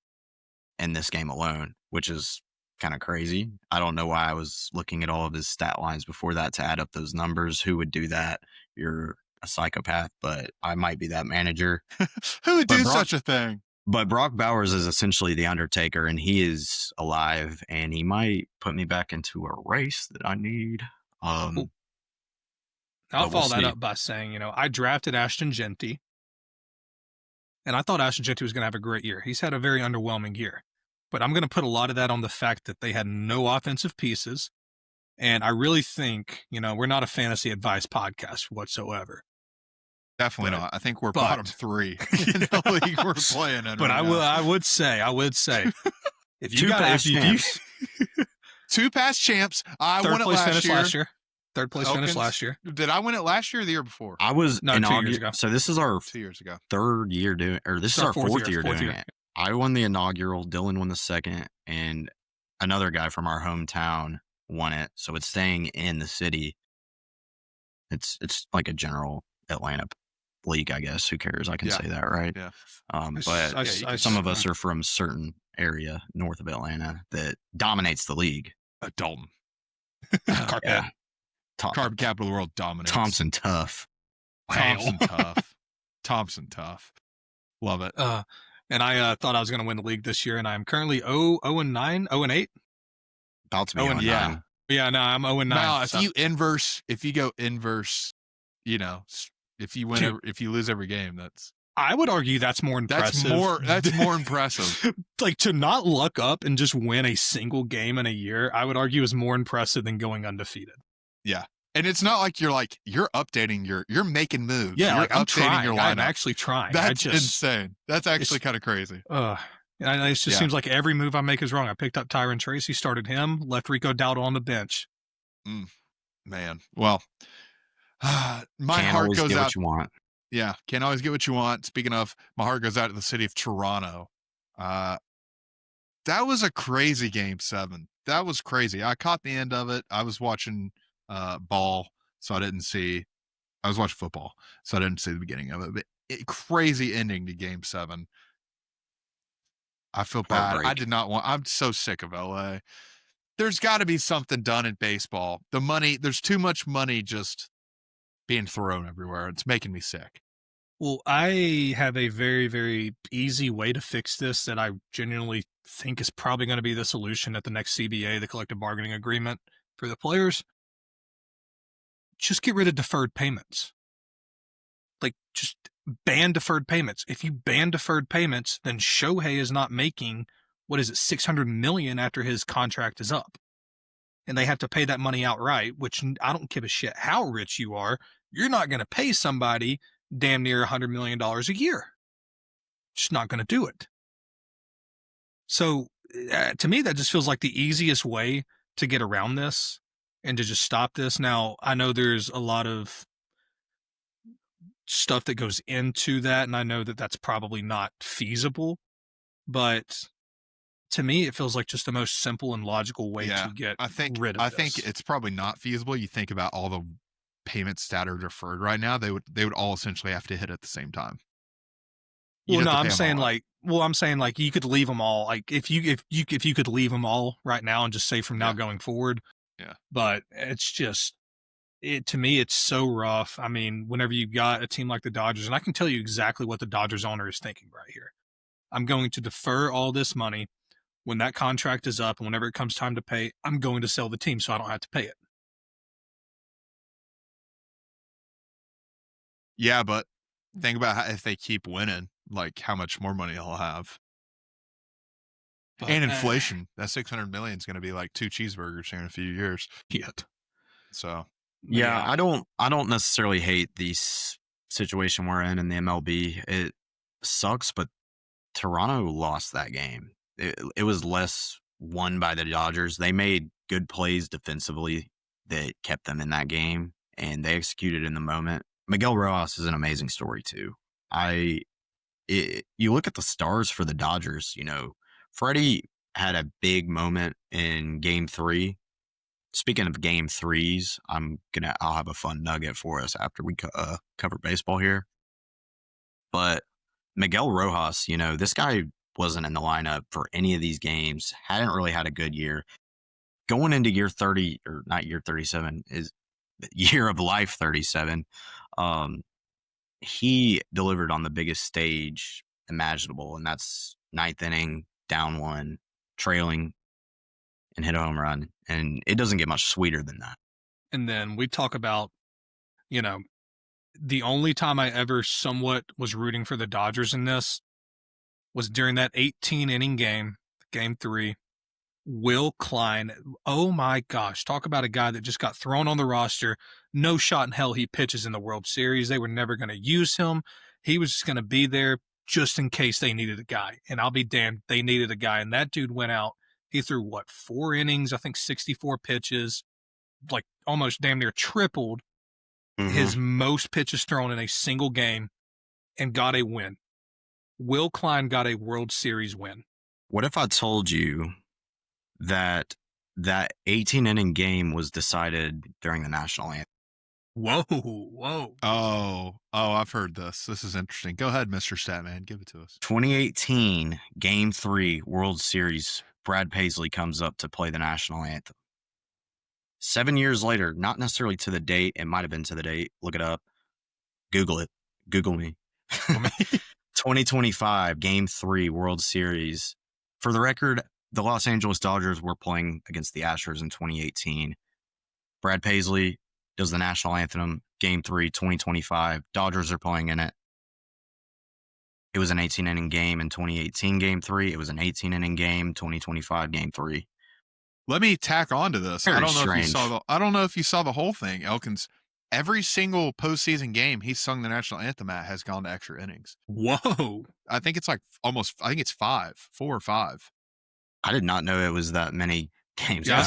in this game alone, which is kind of crazy. I don't know why I was looking at all of his stat lines before that to add up those numbers. Who would do that? You're a psychopath, but I might be that manager. Who would do such a thing? But Brock Bowers is essentially the Undertaker, and he is alive, and he might put me back into a race that I need. I'll follow that up by saying, I drafted Ashton Genty, and I thought Ashton Genty was going to have a great year. He's had a very underwhelming year, but I'm going to put a lot of that on the fact that they had no offensive pieces, and I really think, we're not a fantasy advice podcast whatsoever. Definitely not. I think we're bottom 3 in the league we're playing in. But I would say, if you got two past champs, I won it last year. Third place finish last year. Did I win it last year or the year before? I was 2 years ago. So this is our 2 years ago. Third year doing, or this is our fourth year doing it. I won the inaugural. Dylan won the second, and another guy from our hometown won it. So it's staying in the city. It's like a general Atlanta league, I guess. Who cares? I can say that, right? Yeah. But some of us are from a certain area north of Atlanta that dominates the league. Dalton. Yeah. Carbon capital of the world dominates. Thompson tough. Thompson tough. Love it. And I thought I was going to win the league this year, and I'm currently 0-9, 0-8. About to be 0-9. Yeah. Yeah, no, I'm 0-9. Now, if you go inverse, if you win, if you lose every game, I would argue that's more impressive. That's more impressive. Like, to not luck up and just win a single game in a year, I would argue is more impressive than going undefeated. Yeah. And it's not like you're updating you're making moves. Yeah, you're I'm trying. your lineup. I'm actually trying. That's insane. That's actually kind of crazy. It just seems like every move I make is wrong. I picked up Tyron Tracy, started him, left Rico Dowdle on the bench. Man, well, my can't heart always goes get out. What you want. Yeah, can't always get what you want. Speaking of, my heart goes out to the city of Toronto. That was a crazy game 7. That was crazy. I caught the end of it. I was watching BAWL, so I didn't see. I was watching football, so I didn't see the beginning of it. But crazy ending to game 7. I feel bad. I did not want. I'm so sick of LA. There's got to be something done in baseball. The money. There's too much money just being thrown everywhere. It's making me sick. Well, I have a very, very easy way to fix this that I genuinely think is probably going to be the solution at the next CBA, the collective bargaining agreement for the players. Just get rid of deferred payments. Like, just ban deferred payments. If you ban deferred payments, then Shohei is not making, $600 million after his contract is up. And they have to pay that money outright, which I don't give a shit how rich you are. You're not going to pay somebody damn near $100 million a year. Just not going to do it. So to me, that just feels like the easiest way to get around this and to just stop this. Now, I know there's a lot of stuff that goes into that, and I know that that's probably not feasible, but to me, it feels like just the most simple and logical way to get rid of this. I think it's probably not feasible. You think about all the payments that are deferred right now, they would all essentially have to hit at the same time. I'm saying like you could leave them all. Like if you could leave them all right now and just say from now going forward. Yeah. But it's just to me, it's so rough. I mean, whenever you got a team like the Dodgers, and I can tell you exactly what the Dodgers owner is thinking right here. I'm going to defer all this money. When that contract is up and whenever it comes time to pay, I'm going to sell the team so I don't have to pay it. Yeah, but think about if they keep winning, like how much more money he'll have. But, and inflation. That $600 million is going to be like 2 cheeseburgers here in a few years. Yet. So. Yeah, I don't necessarily hate the situation we're in the MLB. It sucks, but Toronto lost that game. It was less won by the Dodgers. They made good plays defensively that kept them in that game, and they executed in the moment. Miguel Rojas is an amazing story too. You look at the stars for the Dodgers. Freddie had a big moment in Game 3. Speaking of Game 3s, I'll have a fun nugget for us after we cover baseball here. But Miguel Rojas, this guy wasn't in the lineup for any of these games, hadn't really had a good year. Going into year 30, or not year 37, is year of life 37. He delivered on the biggest stage imaginable, and that's 9th inning, down 1, trailing, and hit a home run. And it doesn't get much sweeter than that. And then we talk about, the only time I ever somewhat was rooting for the Dodgers in this was during that 18-inning game, Game 3. Will Klein, oh my gosh, talk about a guy that just got thrown on the roster. No shot in hell he pitches in the World Series. They were never going to use him. He was just going to be there just in case they needed a guy. And I'll be damned, they needed a guy. And that dude went out. He threw, 4 innings, I think 64 pitches, like almost damn near tripled his most pitches thrown in a single game and got a win. Will Klein got a World Series win. What if I told you that 18-inning game was decided during the national anthem? Whoa. Oh, I've heard this. This is interesting. Go ahead, Mr. Statman. Give it to us. 2018, Game 3, World Series. Brad Paisley comes up to play the national anthem. 7 years later, not necessarily to the date. It might have been to the date. Look it up. Google it. Google me. 2025, Game 3, World Series. For the record, the Los Angeles Dodgers were playing against the Astros in 2018. Brad Paisley does the national anthem, Game 3, 2025. Dodgers are playing in it. It was an 18-inning game in 2018, Game 3. It was an 18-inning game, 2025, Game 3. Let me tack on to this. Very I don't know strange. if you saw the whole thing. Elkins, every single postseason game he's sung the national anthem at has gone to extra innings. Whoa. I think it's like I think it's 4 or 5. I did not know it was that many games. Yeah,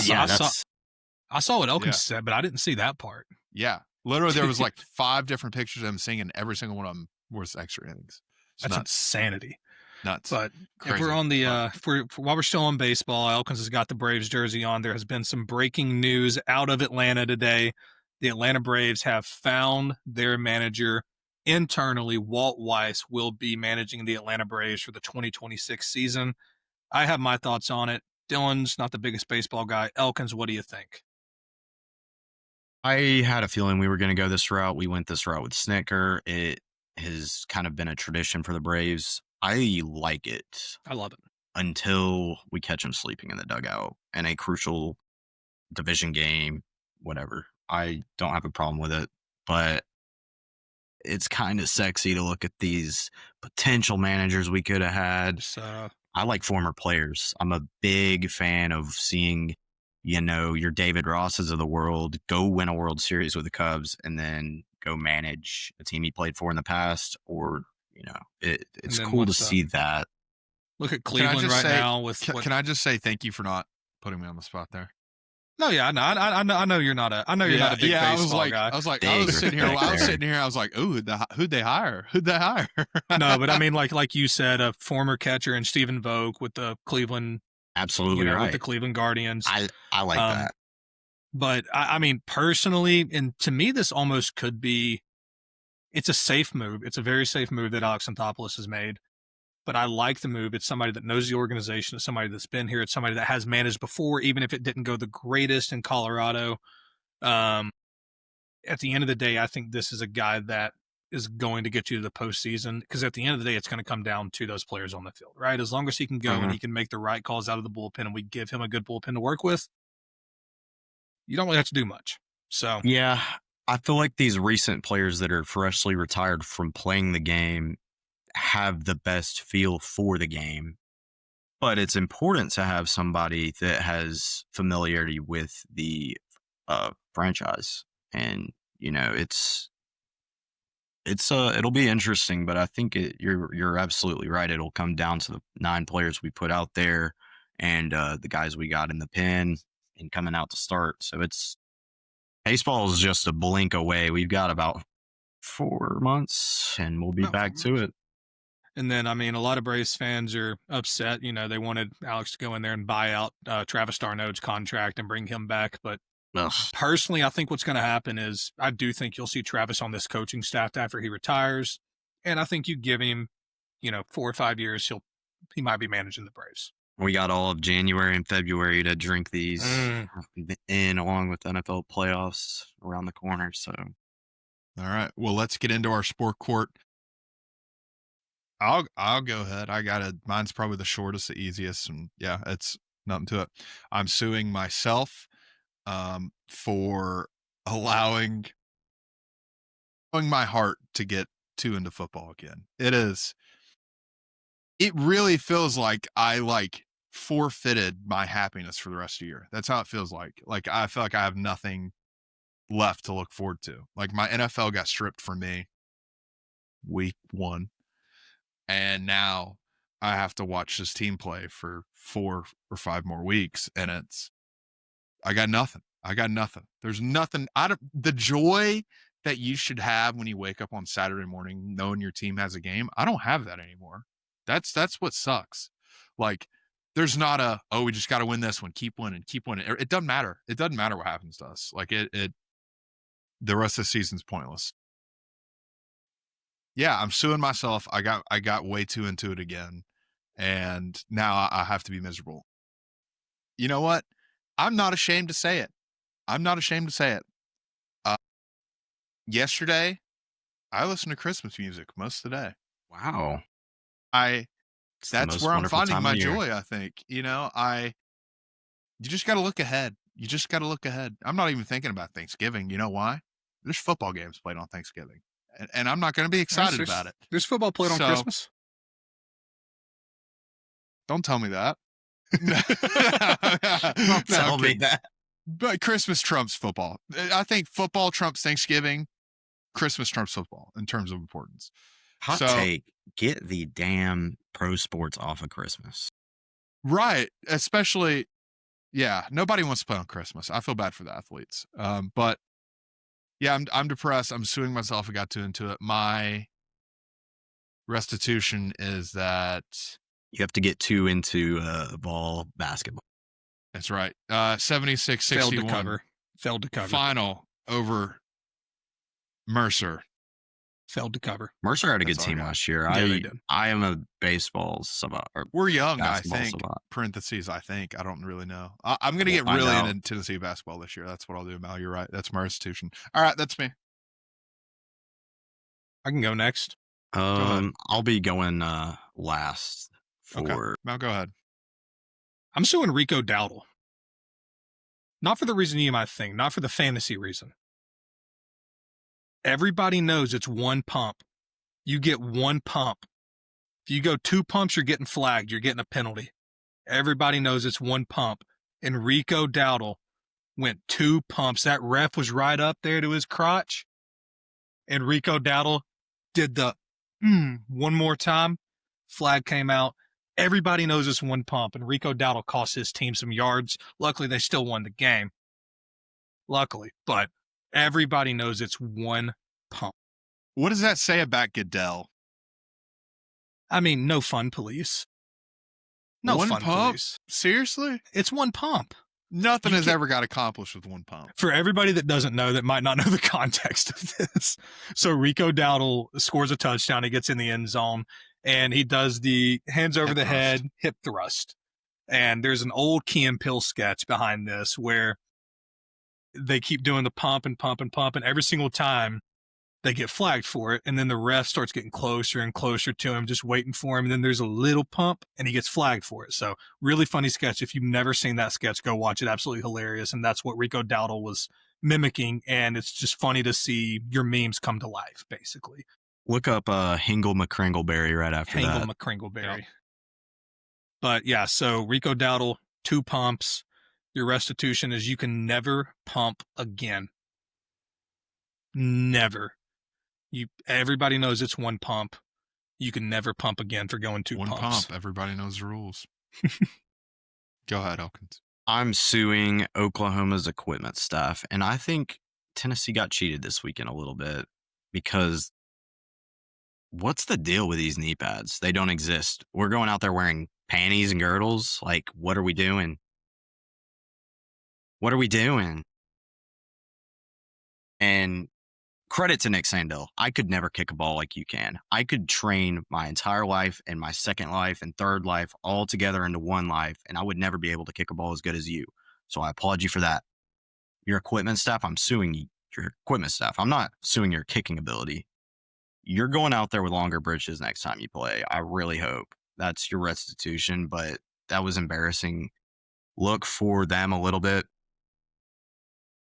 I saw what Elkins said, but I didn't see that part. Yeah. Literally, there was like 5 different pictures of him singing. Every single one of them was extra innings. That's insanity. Nuts. But Crazy. If we're on the while we're still on baseball, Elkins has got the Braves jersey on. There has been some breaking news out of Atlanta today. The Atlanta Braves have found their manager internally. Walt Weiss will be managing the Atlanta Braves for the 2026 season. I have my thoughts on it. Dylan's not the biggest baseball guy. Elkins, what do you think? I had a feeling we were going to go this route. We went this route with Snicker. It has kind of been a tradition for the Braves. I like it. I love it. Until we catch them sleeping in the dugout in a crucial division game, whatever. I don't have a problem with it, but it's kind of sexy to look at these potential managers we could have had. I like former players. I'm a big fan of seeing, your David Rosses of the world go win a World Series with the Cubs and then go manage a team he played for in the past, or, it's cool to see that. Look at Cleveland now with. Can I just say thank you for not putting me on the spot there? No, yeah, no, I know you're not a. I know you're not a big baseball guy. I was sitting here. I was like, oh, who'd they hire? No, but I mean, like you said, a former catcher and Stephen Vogt with the Cleveland. Absolutely right. With the Cleveland Guardians. I like that. But I mean, personally, and to me, this almost could be. It's a safe move. It's a very safe move that Alex Anthopoulos has made. But I like the move. It's somebody that knows the organization. It's somebody that's been here. It's somebody that has managed before, even if it didn't go the greatest in Colorado. At the end of the day, I think this is a guy that is going to get you to the postseason, because at the end of the day, it's going to come down to those players on the field, right? As long as he can go and he can make the right calls out of the bullpen and we give him a good bullpen to work with, you don't really have to do much. So yeah, I feel like these recent players that are freshly retired from playing the game have the best feel for the game, but it's important to have somebody that has familiarity with the franchise, and it'll be interesting. But I think you're absolutely right. It'll come down to the 9 players we put out there and the guys we got in the pen and coming out to start. So baseball is just a blink away. We've got about 4 months and we'll be back to it. And then, I mean, a lot of Braves fans are upset. They wanted Alex to go in there and buy out Travis d'Arnaud's contract and bring him back. But personally, I think what's going to happen is I do think you'll see Travis on this coaching staff after he retires. And I think you give him, 4 or 5 years, he might be managing the Braves. We got all of January and February to drink these in, along with NFL playoffs around the corner. So, all right. Well, let's get into our sport court. I'll go ahead. I got it. Mine's probably the shortest, the easiest, and yeah, it's nothing to it. I'm suing myself for allowing my heart to get too into football again. It really feels like I forfeited my happiness for the rest of the year. That's how it feels like. Like I feel like I have nothing left to look forward to. Like my NFL got stripped from me week 1. And now I have to watch this team play for 4 or 5 more weeks. And I got nothing. There's nothing the joy that you should have when you wake up on Saturday morning, knowing your team has a game. I don't have that anymore. That's what sucks. Like there's not we just got to win this one. Keep winning. It doesn't matter. It doesn't matter what happens to us. Like the rest of the season's pointless. Yeah, I'm suing myself. I got way too into it again, and now I have to be miserable. You know what? I'm not ashamed to say it. Yesterday, I listened to Christmas music most of the day. Wow. That's where I'm finding my joy, I think. You just got to look ahead. I'm not even thinking about Thanksgiving. You know why? There's football games played on Thanksgiving. And I'm not going to be excited about it. There's football played on Christmas? Don't tell me that. Don't tell me that. But Christmas trumps football. I think football trumps Thanksgiving. Christmas trumps football in terms of importance. Hot take. Get the damn pro sports off of Christmas. Right. Especially, yeah, nobody wants to play on Christmas. I feel bad for the athletes. But yeah, I'm depressed. I'm suing myself. I got too into it. My restitution is that you have to get too into ball basketball. That's right. 76-61. Failed to cover. Final over Mercer. Failed to cover. Mercer had a good team last year. Yeah, they did. I am a baseball savant. We're young, I think. Parentheses, I think. I don't really know. I'm going to get really into Tennessee basketball this year. That's what I'll do, Mal. You're right. That's my restitution. All right, that's me. I can go next. I'll be going last. Okay. Mal, go ahead. I'm suing Rico Dowdle. Not for the reason you might think, not for the fantasy reason. Everybody knows it's one pump. You get one pump. If you go 2 pumps, you're getting flagged. You're getting a penalty. Everybody knows it's one pump. And Rico Dowdle went 2 pumps. That ref was right up there to his crotch. And Rico Dowdle did the one more time. Flag came out. Everybody knows it's one pump. And Rico Dowdle cost his team some yards. Luckily, they still won the game. Luckily. But everybody knows it's one pump. What does that say about Goodell? I mean, no fun, police. No one fun, pump? police. Seriously? It's one pump. Nothing has ever got accomplished with one pump. For everybody that doesn't know, that might not know the context of this. So Rico Dowdle scores a touchdown. He gets in the end zone, and he does the hands over the head, hip thrust. And there's an old Key and Peele sketch behind this where they keep doing the pump and pump and pump, and every single time they get flagged for it, and then the ref starts getting closer and closer to him, just waiting for him, and then there's a little pump, and he gets flagged for it. So really funny sketch. If you've never seen that sketch, go watch it. Absolutely hilarious, and that's what Rico Dowdle was mimicking, and it's just funny to see your memes come to life, basically. Look up Hingle McCringleberry right after that. Hingle McCringleberry. Yeah. But yeah, so Rico Dowdle, 2 pumps. Your restitution is you can never pump again. Never. Everybody knows it's one pump. You can never pump again for going 2 pumps. One pump. Everybody knows the rules. Go ahead, Elkins. I'm suing Oklahoma's equipment staff, and I think Tennessee got cheated this weekend a little bit because what's the deal with these knee pads? They don't exist. We're going out there wearing panties and girdles. Like, what are we doing? What are we doing? And credit to Nick Sandell. I could never kick a ball like you can. I could train my entire life and my second life and third life all together into one life, and I would never be able to kick a ball as good as you. So I applaud you for that. Your equipment staff, I'm suing your equipment staff. I'm not suing your kicking ability. You're going out there with longer britches next time you play. I really hope that's your restitution, but that was embarrassing. Look for them a little bit.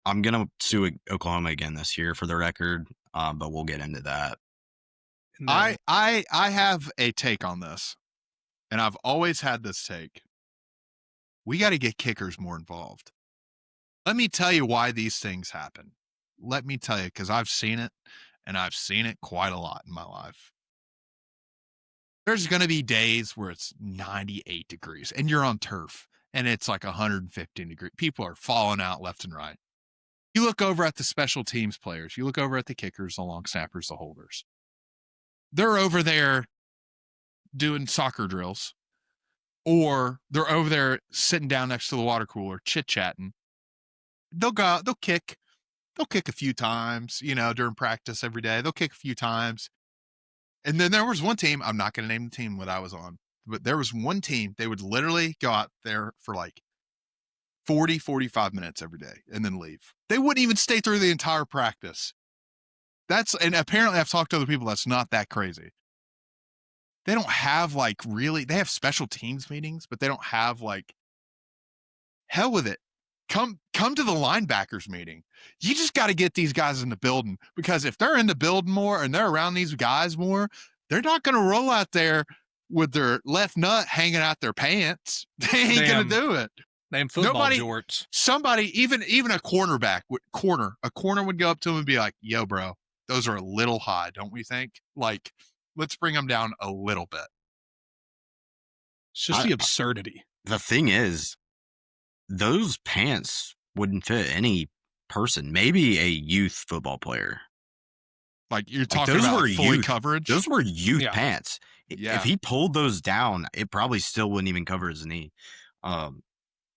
I'm going to sue Oklahoma again this year for the record, but we'll get into that. I have a take on this, and I've always had this take. We got to get kickers more involved. Let me tell you why these things happen. Let me tell you, because I've seen it, and I've seen it quite a lot in my life. There's going to be days where it's 98 degrees, and you're on turf, and it's like 115 degrees. People are falling out left and right. You look over at the special teams players. You look over at the kickers, the long snappers, the holders. They're over there doing soccer drills, or they're over there sitting down next to the water cooler, chit-chatting. They'll go out, they'll kick a few times, during practice every day. They'll kick a few times. And then there was one team, I'm not going to name the team that I was on, but there was one team, they would literally go out there for like 40, 45 minutes every day and then leave. They wouldn't even stay through the entire practice. And apparently I've talked to other people, that's not that crazy. They don't have they have special teams meetings, but they don't have hell with it. Come to the linebackers meeting. You just got to get these guys in the building, because if they're in the building more and they're around these guys more, they're not going to roll out there with their left nut hanging out their pants. They ain't going to do it. Damn football jorts. Somebody, even a cornerback, a corner would go up to him and be like, yo, bro, those are a little high, don't we think? Like, let's bring them down a little bit. It's just the absurdity. The thing is, those pants wouldn't fit any person, maybe a youth football player. Like, you're talking about fully youth coverage? Those were youth pants. Yeah. If he pulled those down, it probably still wouldn't even cover his knee.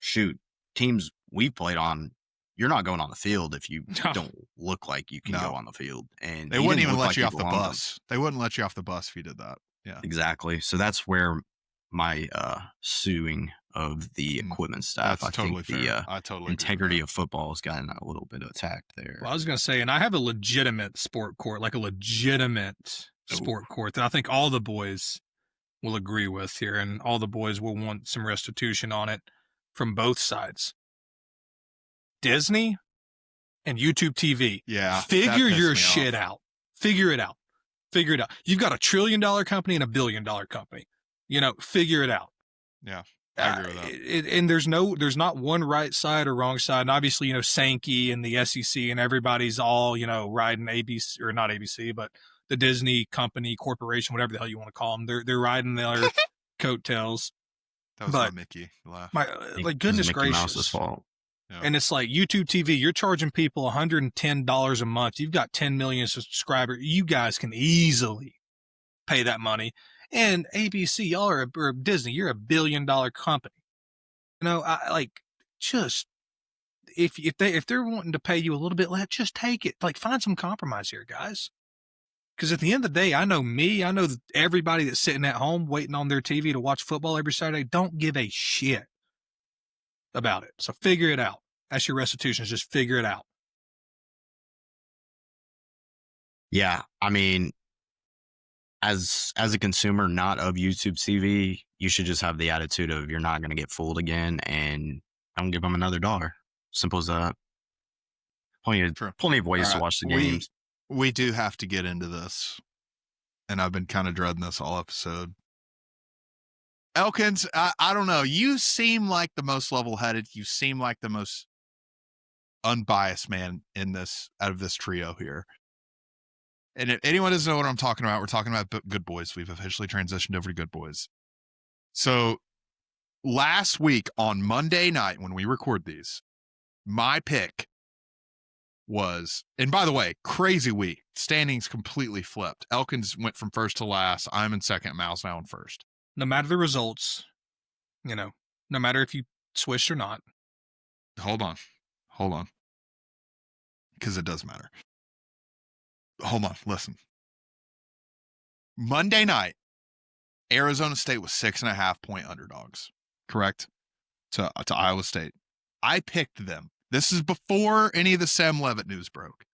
Shoot, teams we've played on, you're not going on the field if you don't look like you can go on the field. And they wouldn't even let you off the bus. They wouldn't let you off the bus if you did that. Yeah, exactly. So that's where my suing of the equipment staff. That's totally think fair. the integrity of football has gotten a little bit attacked there. Well, I was going to say, and I have a legitimate sport court, like a legitimate sport court that I think all the boys will agree with here, and all the boys will want some restitution on it from both sides. Disney and YouTube TV. Yeah. Figure your shit out. Figure it out. Figure it out. You've got $1 trillion company and $1 billion company. Figure it out. Yeah. I agree with that. And there's not one right side or wrong side. And obviously, Sankey and the SEC and everybody's all, riding ABC, or not ABC, but the Disney company, corporation, whatever the hell you want to call them. They're riding their coattails. That was my Mickey laugh. Like, goodness gracious. Mouse's fault. Yeah. And it's like YouTube TV, you're charging people $110 a month. You've got 10 million subscribers. You guys can easily pay that money. And ABC, y'all are, or Disney, you're $1 billion company. If they're wanting to pay you a little bit less, just take it. Like, find some compromise here, guys. Because at the end of the day, I know everybody that's sitting at home waiting on their TV to watch football every Saturday don't give a shit about it. So figure it out. That's your restitution, is just figure it out. Yeah, I mean, as a consumer not of YouTube TV, you should just have the attitude of you're not going to get fooled again, and don't give them another $1. Simple as that. Plenty of ways to watch the games. We do have to get into this, and I've been kind of dreading this all episode. Elkins, I don't know. You seem like the most level-headed. You seem like the most unbiased man out of this trio here. And if anyone doesn't know what I'm talking about, we're talking about Good Boys. We've officially transitioned over to Good Boys. So last week on Monday night when we record these, my pick was, and by the way, crazy week. Standings completely flipped. Elkins went from first to last. I'm in second. Mal's now in first. No matter the results, no matter if you switched or not. Hold on. Because it does matter. Hold on. Listen. Monday night, Arizona State was 6.5-point underdogs. Correct? To Iowa State. I picked them. This is before any of the Sam Levitt news broke.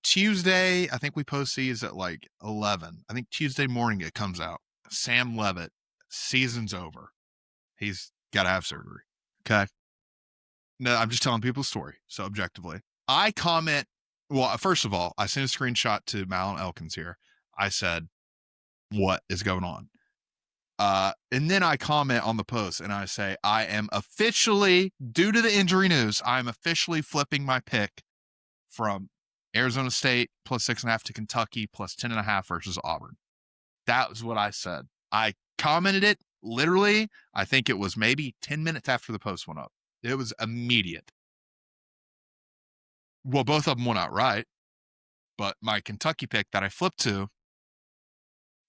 Tuesday, I think we post these at like 11. I think Tuesday morning it comes out. Sam Levitt, season's over. He's got to have surgery. Okay? No, I'm just telling people a story. So objectively. I comment, well, first of all, I sent a screenshot to Mal and Elkins here. I said, what is going on? And then I comment on the post and I say, I am officially, due to the injury news, I'm officially flipping my pick from Arizona State plus 6.5 to Kentucky plus 10.5 versus Auburn. That was what I said. I commented it literally. I think it was maybe 10 minutes after the post went up. It was immediate. Well, both of them went out right, but my Kentucky pick that I flipped to,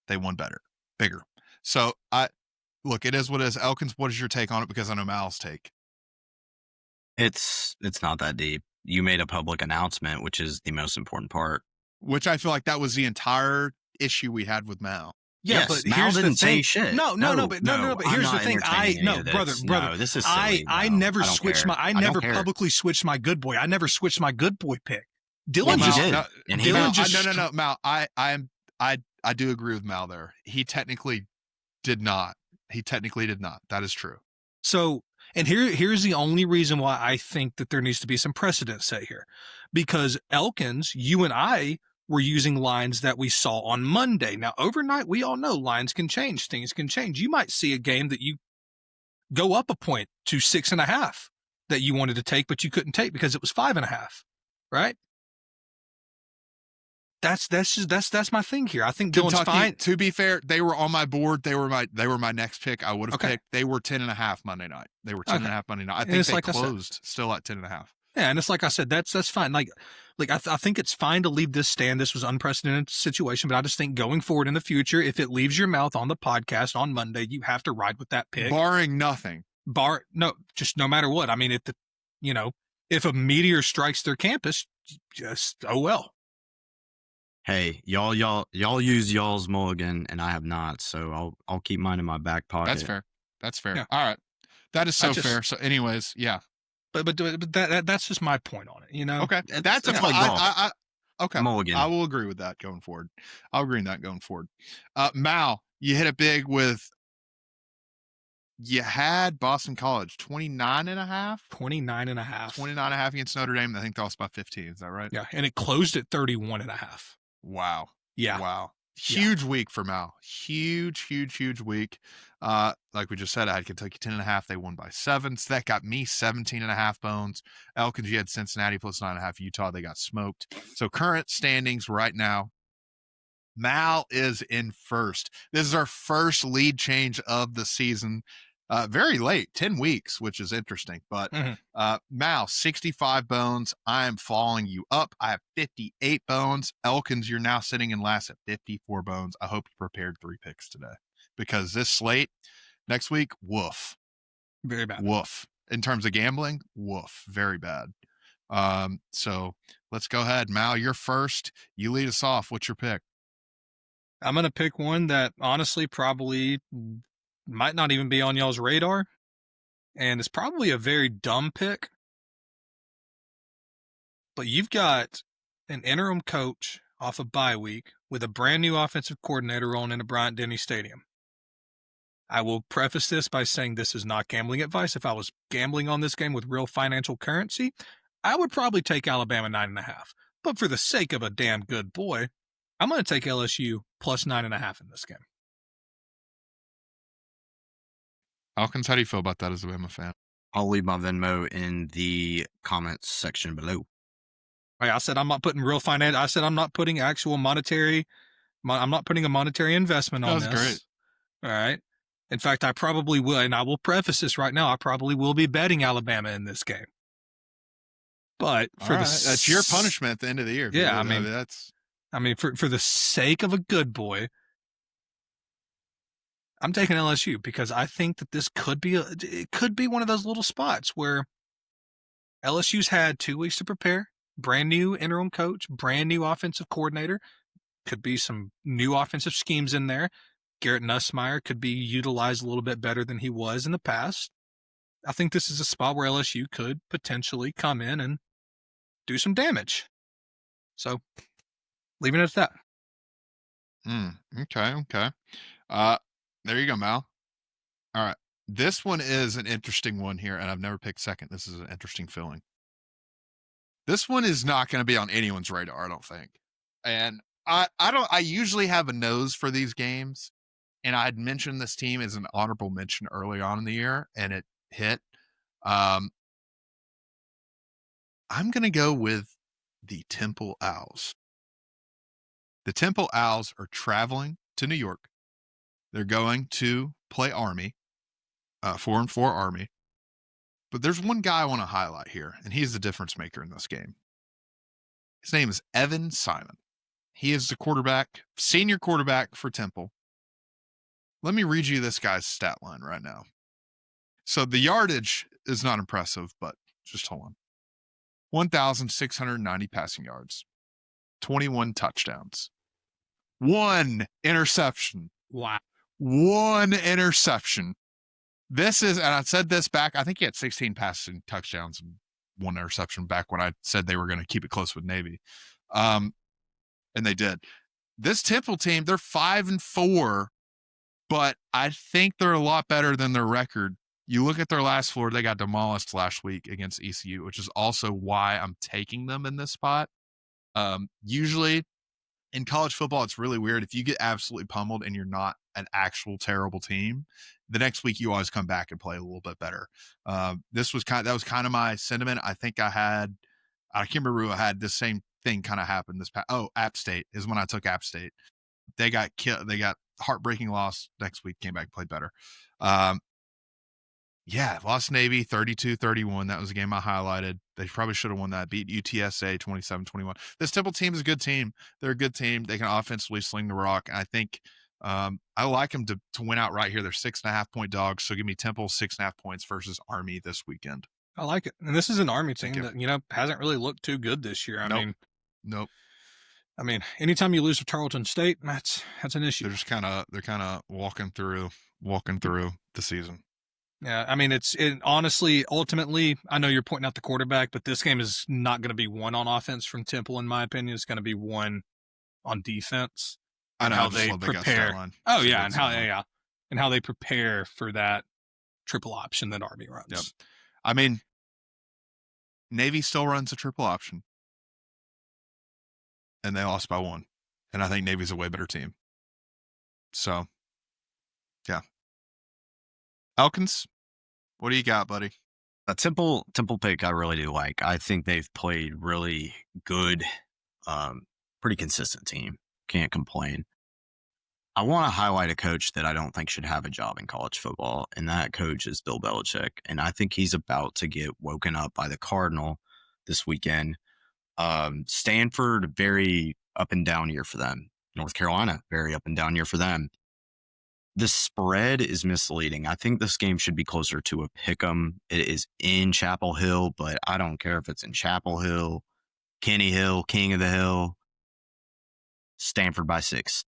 they won bigger. So look, it is what it is. Elkins, what is your take on it? Because I know Mal's take. It's not that deep. You made a public announcement, which is the most important part. Which I feel like that was the entire issue we had with Mal. Yeah, yes, but Mal here's didn't the say thing. shit. No, but here's the thing. Brother, no, this is silly, I never switched care. I never publicly switched my good boy. I never switched my good boy pick. Dylan just did. No, Mal. I do agree with Mal there. He technically did not. That is true. So, and here's the only reason why I think that there needs to be some precedent set here, because Elkins, you and I we're using lines that we saw on Monday. Now, overnight, we all know lines can change. Things can change. You might see a game that you go up a point to 6.5 that you wanted to take, but you couldn't take because it was 5.5, right? That's my thing here. I think Dylan's fine. To be fair, they were on my board. They were my next pick. I would have picked. They were 10.5 Monday night. They were 10.5 Monday night. I think they closed still at 10.5. Yeah, and it's like I said, that's fine. Like I think it's fine to leave this stand. This was an unprecedented situation, but I just think going forward in the future, if it leaves your mouth on the podcast on Monday, you have to ride with that pick. Barring nothing. Just no matter what. I mean, if a meteor strikes their campus, just oh well. Hey, y'all use y'all's mulligan, and I have not, so I'll keep mine in my back pocket. That's fair. Yeah. All right, that is fair. So, anyways, yeah. But that's just my point on it, Okay, that's like golf. Okay, mulligan. I will agree with that going forward. Mal, you hit it big with. You had Boston College 29.5? 29.5 against Notre Dame. I think that was by 15. Is that right? Yeah, and it closed at 31.5. Wow. Yeah. Wow. Huge week for Mal. Huge week. Like we just said, I had Kentucky 10.5. They won by 7. So that got me 17.5 bones. Elkins, you had Cincinnati plus 9.5. Utah, they got smoked. So current standings right now, Mal is in first. This is our first lead change of the season. Very late, 10 weeks, which is interesting. But Mal, 65 bones. I am following you up. I have 58 bones. Elkins, you're now sitting in last at 54 bones. I hope you prepared 3 picks today because this slate next week, woof. Very bad. Woof. In terms of gambling, woof. Very bad. So let's go ahead. Mal, you're first. You lead us off. What's your pick? I'm going to pick one that honestly probably might not even be on y'all's radar, and it's probably a very dumb pick. But you've got an interim coach off a bye week with a brand new offensive coordinator rolling into Bryant-Denny Stadium. I will preface this by saying this is not gambling advice. If I was gambling on this game with real financial currency, I would probably take Alabama 9.5. But for the sake of a damn good boy, I'm going to take LSU plus 9.5 in this game. Elkins, how do you feel about that as a Bama fan? I'll leave my Venmo in the comments section below. I said I'm not putting real finance. I said I'm not putting actual monetary. I'm not putting a monetary investment on this. That was great. All right. In fact, I probably will, and I will preface this right now. I probably will be betting Alabama in this game. But for that's your punishment at the end of the year. Yeah, for the sake of a good boy, I'm taking LSU because I think that this could be one of those little spots where LSU's had 2 weeks to prepare, brand new interim coach, brand new offensive coordinator, could be some new offensive schemes in there. Garrett Nussmeier could be utilized a little bit better than he was in the past. I think this is a spot where LSU could potentially come in and do some damage. So, leaving it at that. Okay. There you go, Mal. All right. This one is an interesting one here, and I've never picked second. This is an interesting feeling. This one is not going to be on anyone's radar, I don't think. And I usually have a nose for these games, and I had mentioned this team as an honorable mention early on in the year, and it hit. I'm going to go with the Temple Owls. The Temple Owls are traveling to New York. They're going to play Army, 4-4 Army. But there's one guy I want to highlight here, and he's the difference maker in this game. His name is Evan Simon. He is the quarterback, senior quarterback for Temple. Let me read you this guy's stat line right now. So the yardage is not impressive, but just hold on. 1,690 passing yards, 21 touchdowns, 1 interception. Wow. 1 interception. This is, and I said this back, I think he had 16 passing touchdowns and 1 interception back when I said they were going to keep it close with Navy. And they did. This Temple team, they're 5-4, but I think they're a lot better than their record. You look at their last floor, they got demolished last week against ECU, which is also why I'm taking them in this spot. Usually in college football, it's really weird. If you get absolutely pummeled and you're not an actual terrible team, the next week you always come back and play a little bit better. That was kind of my sentiment. I think I can't remember who I had the same thing kind of happen this past. Oh, App State is when I took App State. They got killed. They got heartbreaking loss. Next week came back and played better. Yeah, lost Navy 32-31. That was a game I highlighted. They probably should have won that. Beat UTSA 27-21. This Temple team is a good team. They're a good team. They can offensively sling the rock. And I think I like them to win out right here. They're 6.5-point dogs. So give me Temple 6.5 points versus Army this weekend. I like it. And this is an Army team that, hasn't really looked too good this year. Nope. I mean, anytime you lose to Tarleton State, that's an issue. They're kind of walking through the season. Yeah, I mean, honestly, ultimately, I know you're pointing out the quarterback, but this game is not going to be won on offense from Temple, in my opinion. It's going to be won on defense. I know how they prepare. Oh yeah, and how they prepare for that triple option that Army runs. Yep. I mean, Navy still runs a triple option, and they lost by 1. And I think Navy's a way better team. So, yeah. Elkins, what do you got, buddy? A Temple pick I really do like. I think they've played really good, pretty consistent team. Can't complain. I want to highlight a coach that I don't think should have a job in college football, and that coach is Bill Belichick. And I think he's about to get woken up by the Cardinal this weekend. Stanford, very up and down year for them. North Carolina, very up and down year for them. The spread is misleading. I think this game should be closer to a pick'em. It is in Chapel Hill, but I don't care if it's in Chapel Hill, Kenny Hill, King of the Hill. Stanford by 6.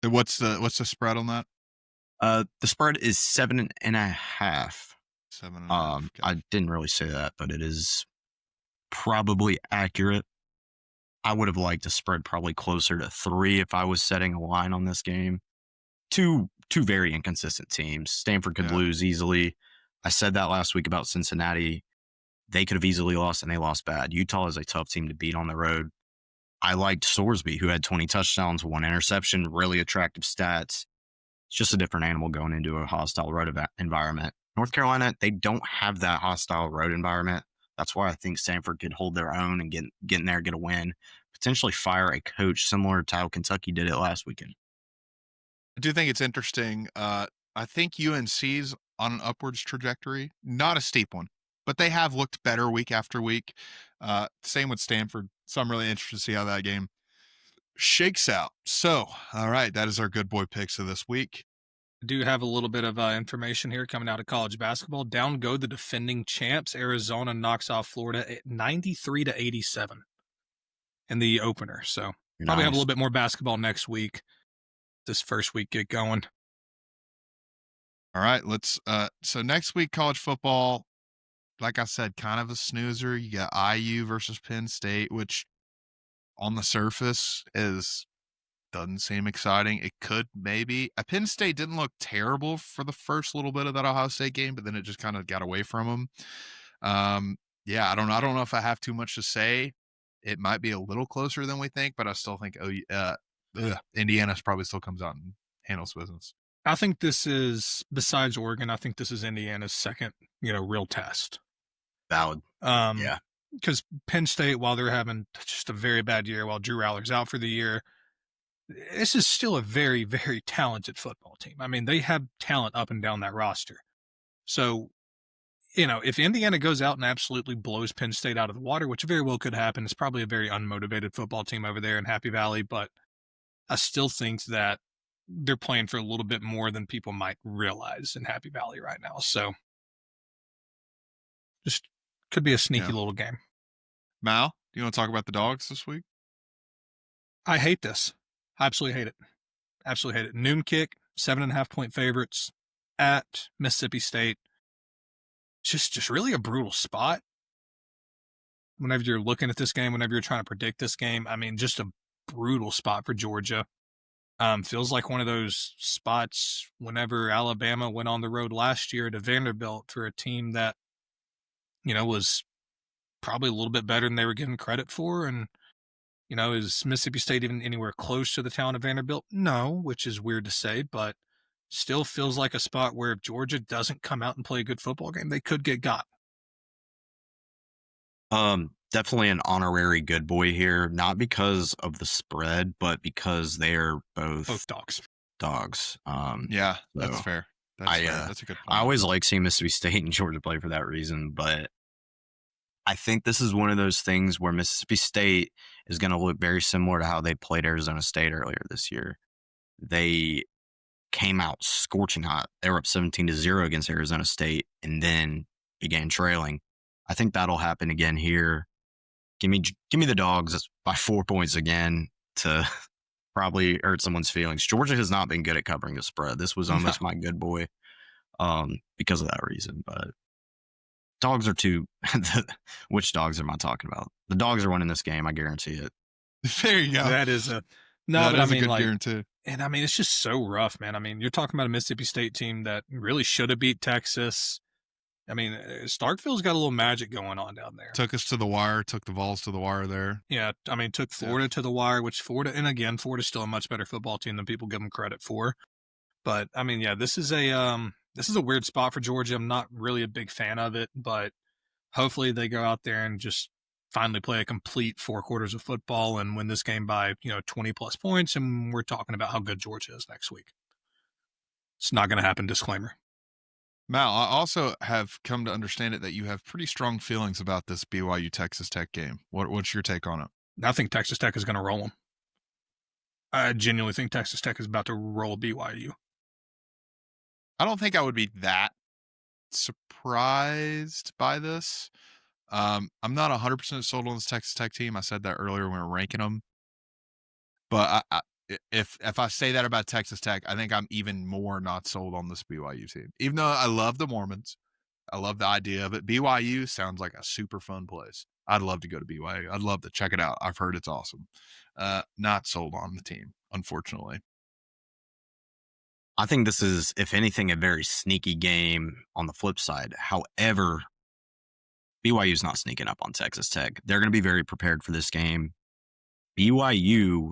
What's the spread on that? The spread is 7.5. 7.5. Okay. I didn't really say that, but it is probably accurate. I would have liked a spread probably closer to 3 if I was setting a line on this game. Two very inconsistent teams. Stanford could lose easily. I said that last week about Cincinnati. They could have easily lost, and they lost bad. Utah is a tough team to beat on the road. I liked Sorsby, who had 20 touchdowns, 1 interception, really attractive stats. It's just a different animal going into a hostile road environment. North Carolina, they don't have that hostile road environment. That's why I think Stanford could hold their own and get in there, get a win, potentially fire a coach similar to how Kentucky did it last weekend. I do think it's interesting. I think UNC's on an upwards trajectory, not a steep one, but they have looked better week after week. Same with Stanford. So I'm really interested to see how that game shakes out. So, all right, that is our good boy picks of this week. I do have a little bit of information here coming out of college basketball. Down go the defending champs. Arizona knocks off Florida at 93-87 in the opener. So probably have a little bit more basketball next week. This first week get going. All right, let's so next week college football, like I said, kind of a snoozer. You got IU versus Penn State, which on the surface doesn't seem exciting. It could maybe. Penn State didn't look terrible for the first little bit of that Ohio State game, but then it just kind of got away from them. Yeah, I don't know if I have too much to say. It might be a little closer than we think, but I still think Indiana probably still comes out and handles business. I think this is, besides Oregon, I think this is Indiana's second, real test. Valid. Yeah. Because Penn State, while they're having just a very bad year, while Drew Aller's out for the year, this is still a very, very talented football team. I mean, they have talent up and down that roster. So, if Indiana goes out and absolutely blows Penn State out of the water, which very well could happen, it's probably a very unmotivated football team over there in Happy Valley, but I still think that they're playing for a little bit more than people might realize in Happy Valley right now. So, just could be a sneaky little game. Mal, do you want to talk about the dogs this week? I hate this. I absolutely hate it. Absolutely hate it. Noon kick, 7.5-point favorites at Mississippi State. Just really a brutal spot. Whenever you're looking at this game, whenever you're trying to predict this game, I mean, just a brutal spot for Georgia. Feels like one of those spots whenever Alabama went on the road last year to Vanderbilt for a team that, was probably a little bit better than they were given credit for. And Is Mississippi State even anywhere close to the talent of Vanderbilt? No, which is weird to say, but still feels like a spot where if Georgia doesn't come out and play a good football game, they could get got. Definitely an honorary good boy here, not because of the spread, but because they're both dogs. Yeah, that's fair. That's a good point. I always like seeing Mississippi State and Georgia play for that reason, but I think this is one of those things where Mississippi State is going to look very similar to how they played Arizona State earlier this year. They came out scorching hot. They were up 17-0 against Arizona State and then began trailing. I think that'll happen again here. Give me the dogs by 4 points again to probably hurt someone's feelings. Georgia has not been good at covering the spread. This was almost my good boy because of that reason. But dogs are too. Which dogs am I talking about? The dogs are winning this game. I guarantee it. There you go. That is a no. But I mean, like, guarantee. And I mean, it's just so rough, man. I mean, you're talking about a Mississippi State team that really should have beat Texas. I mean, Starkville's got a little magic going on down there. Took us to the wire, took the Vols to the wire there. Yeah, I mean, took Florida to the wire, which Florida's still a much better football team than people give them credit for. But I mean, yeah, this is a weird spot for Georgia. I'm not really a big fan of it, but hopefully they go out there and just finally play a complete 4 quarters of football and win this game by 20 plus points. And we're talking about how good Georgia is next week. It's not going to happen. Disclaimer. Mal, I also have come to understand it that you have pretty strong feelings about this BYU Texas Tech game. What's your take on it? I think Texas Tech is going to roll them. I genuinely think Texas Tech is about to roll BYU. I don't think I would be that surprised by this. I'm not 100% sold on this Texas Tech team. I said that earlier when we were ranking them. But if I say that about Texas Tech, I think I'm even more not sold on this BYU team. Even though I love the Mormons, I love the idea of it. BYU sounds like a super fun place. I'd love to go to BYU. I'd love to check it out. I've heard it's awesome. Not sold on the team, unfortunately. I think this is, if anything, a very sneaky game on the flip side. However, BYU's not sneaking up on Texas Tech. They're going to be very prepared for this game. BYU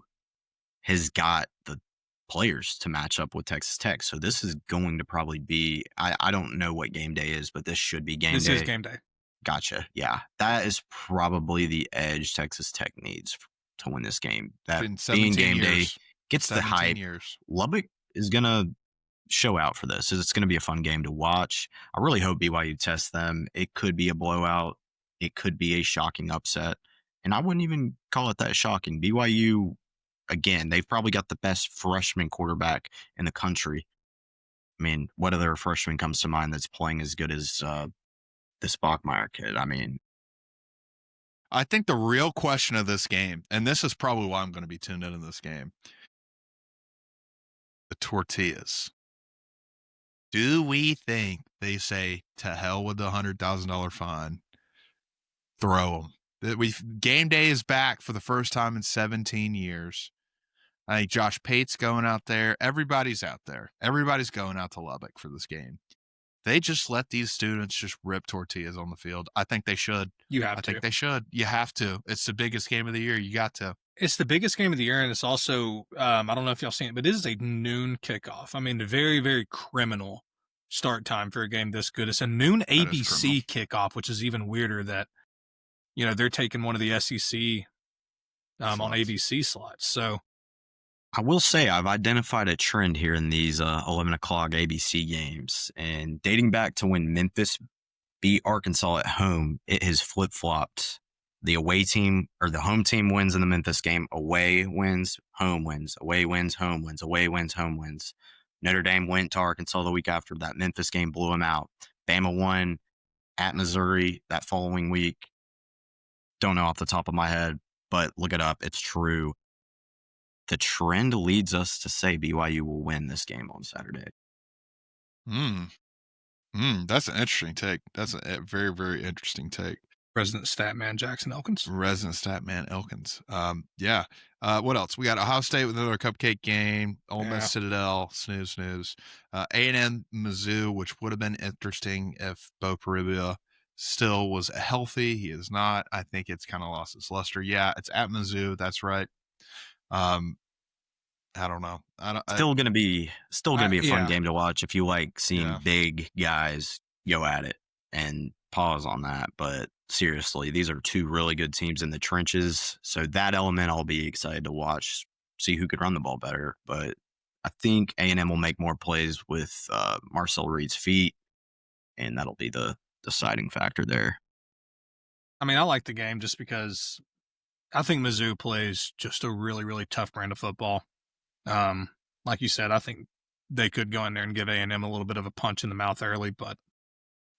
has got the players to match up with Texas Tech. So this is going to probably be, I don't know what game day is, but this should be game day. This is game day. Gotcha. Yeah. That is probably the edge Texas Tech needs to win this game. That being game day gets the hype. Lubbock is going to show out for this. It's going to be a fun game to watch. I really hope BYU tests them. It could be a blowout. It could be a shocking upset. And I wouldn't even call it that shocking. BYU, again, they've probably got the best freshman quarterback in the country. I mean, what other freshman comes to mind that's playing as good as this Bachmeier kid? I mean, I think the real question of this game, and this is probably why I'm going to be tuned into this game, the tortillas. Do we think they say, to hell with the $100,000 fine, throw them? Game day is back for the first time in 17 years. I think Josh Pate's going out there. Everybody's out there. Everybody's going out to Lubbock for this game. They just let these students just rip tortillas on the field. I think they should. I think they should. You have to. It's the biggest game of the year. You got to. It's the biggest game of the year, and it's also, I don't know if y'all seen it, but it is a noon kickoff. I mean, a very, very criminal start time for a game this good. It's a noon ABC kickoff, which is even weirder that, they're taking one of the SEC on ABC slots. So I will say I've identified a trend here in these 11 o'clock ABC games, and dating back to when Memphis beat Arkansas at home, it has flip-flopped. The away team or the home team wins in the Memphis game. Away wins, home wins. Away wins, home wins. Away wins, home wins. Notre Dame went to Arkansas the week after. That Memphis game blew them out. Bama won at Missouri that following week. Don't know off the top of my head, but look it up. It's true. The trend leads us to say BYU will win this game on Saturday. That's an interesting take. That's a very, very interesting take. Resident Statman Jackson Elkins. Resident Statman Elkins. Yeah. What else? We got Ohio State with another cupcake game. Ole Miss Citadel. Snooze. A&M Mizzou, which would have been interesting if Bo Perugia still was healthy. He is not. I think it's kind of lost its luster. Yeah, it's at Mizzou. That's right. I don't know. Still gonna be a fun game to watch if you like seeing big guys go at it, and pause on that. But seriously, these are two really good teams in the trenches. So that element I'll be excited to watch, see who could run the ball better. But I think A&M will make more plays with Marcel Reed's feet, and that'll be the deciding factor there. I mean, I like the game just because I think Mizzou plays just a really, really tough brand of football. Like you said, I think they could go in there and give A&M a little bit of a punch in the mouth early, but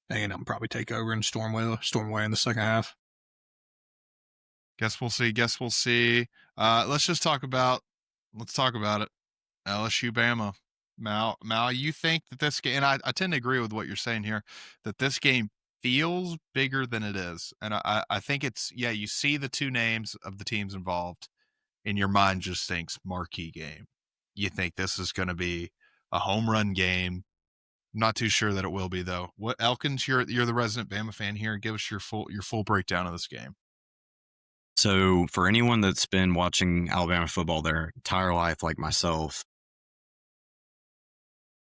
A&M probably take over and storm away in the second half. Guess we'll see. Let's talk about it. LSU Bama. Mal, you think that this game, and I tend to agree with what you're saying here, that this game feels bigger than it is. And I think it's, you see the two names of the teams involved, and your mind just thinks marquee game. You think this is going to be a home run game. I'm not too sure that it will be, though. What, Elkins, you're the resident Bama fan here. Give us your full breakdown of this game. So for anyone that's been watching Alabama football their entire life, like myself,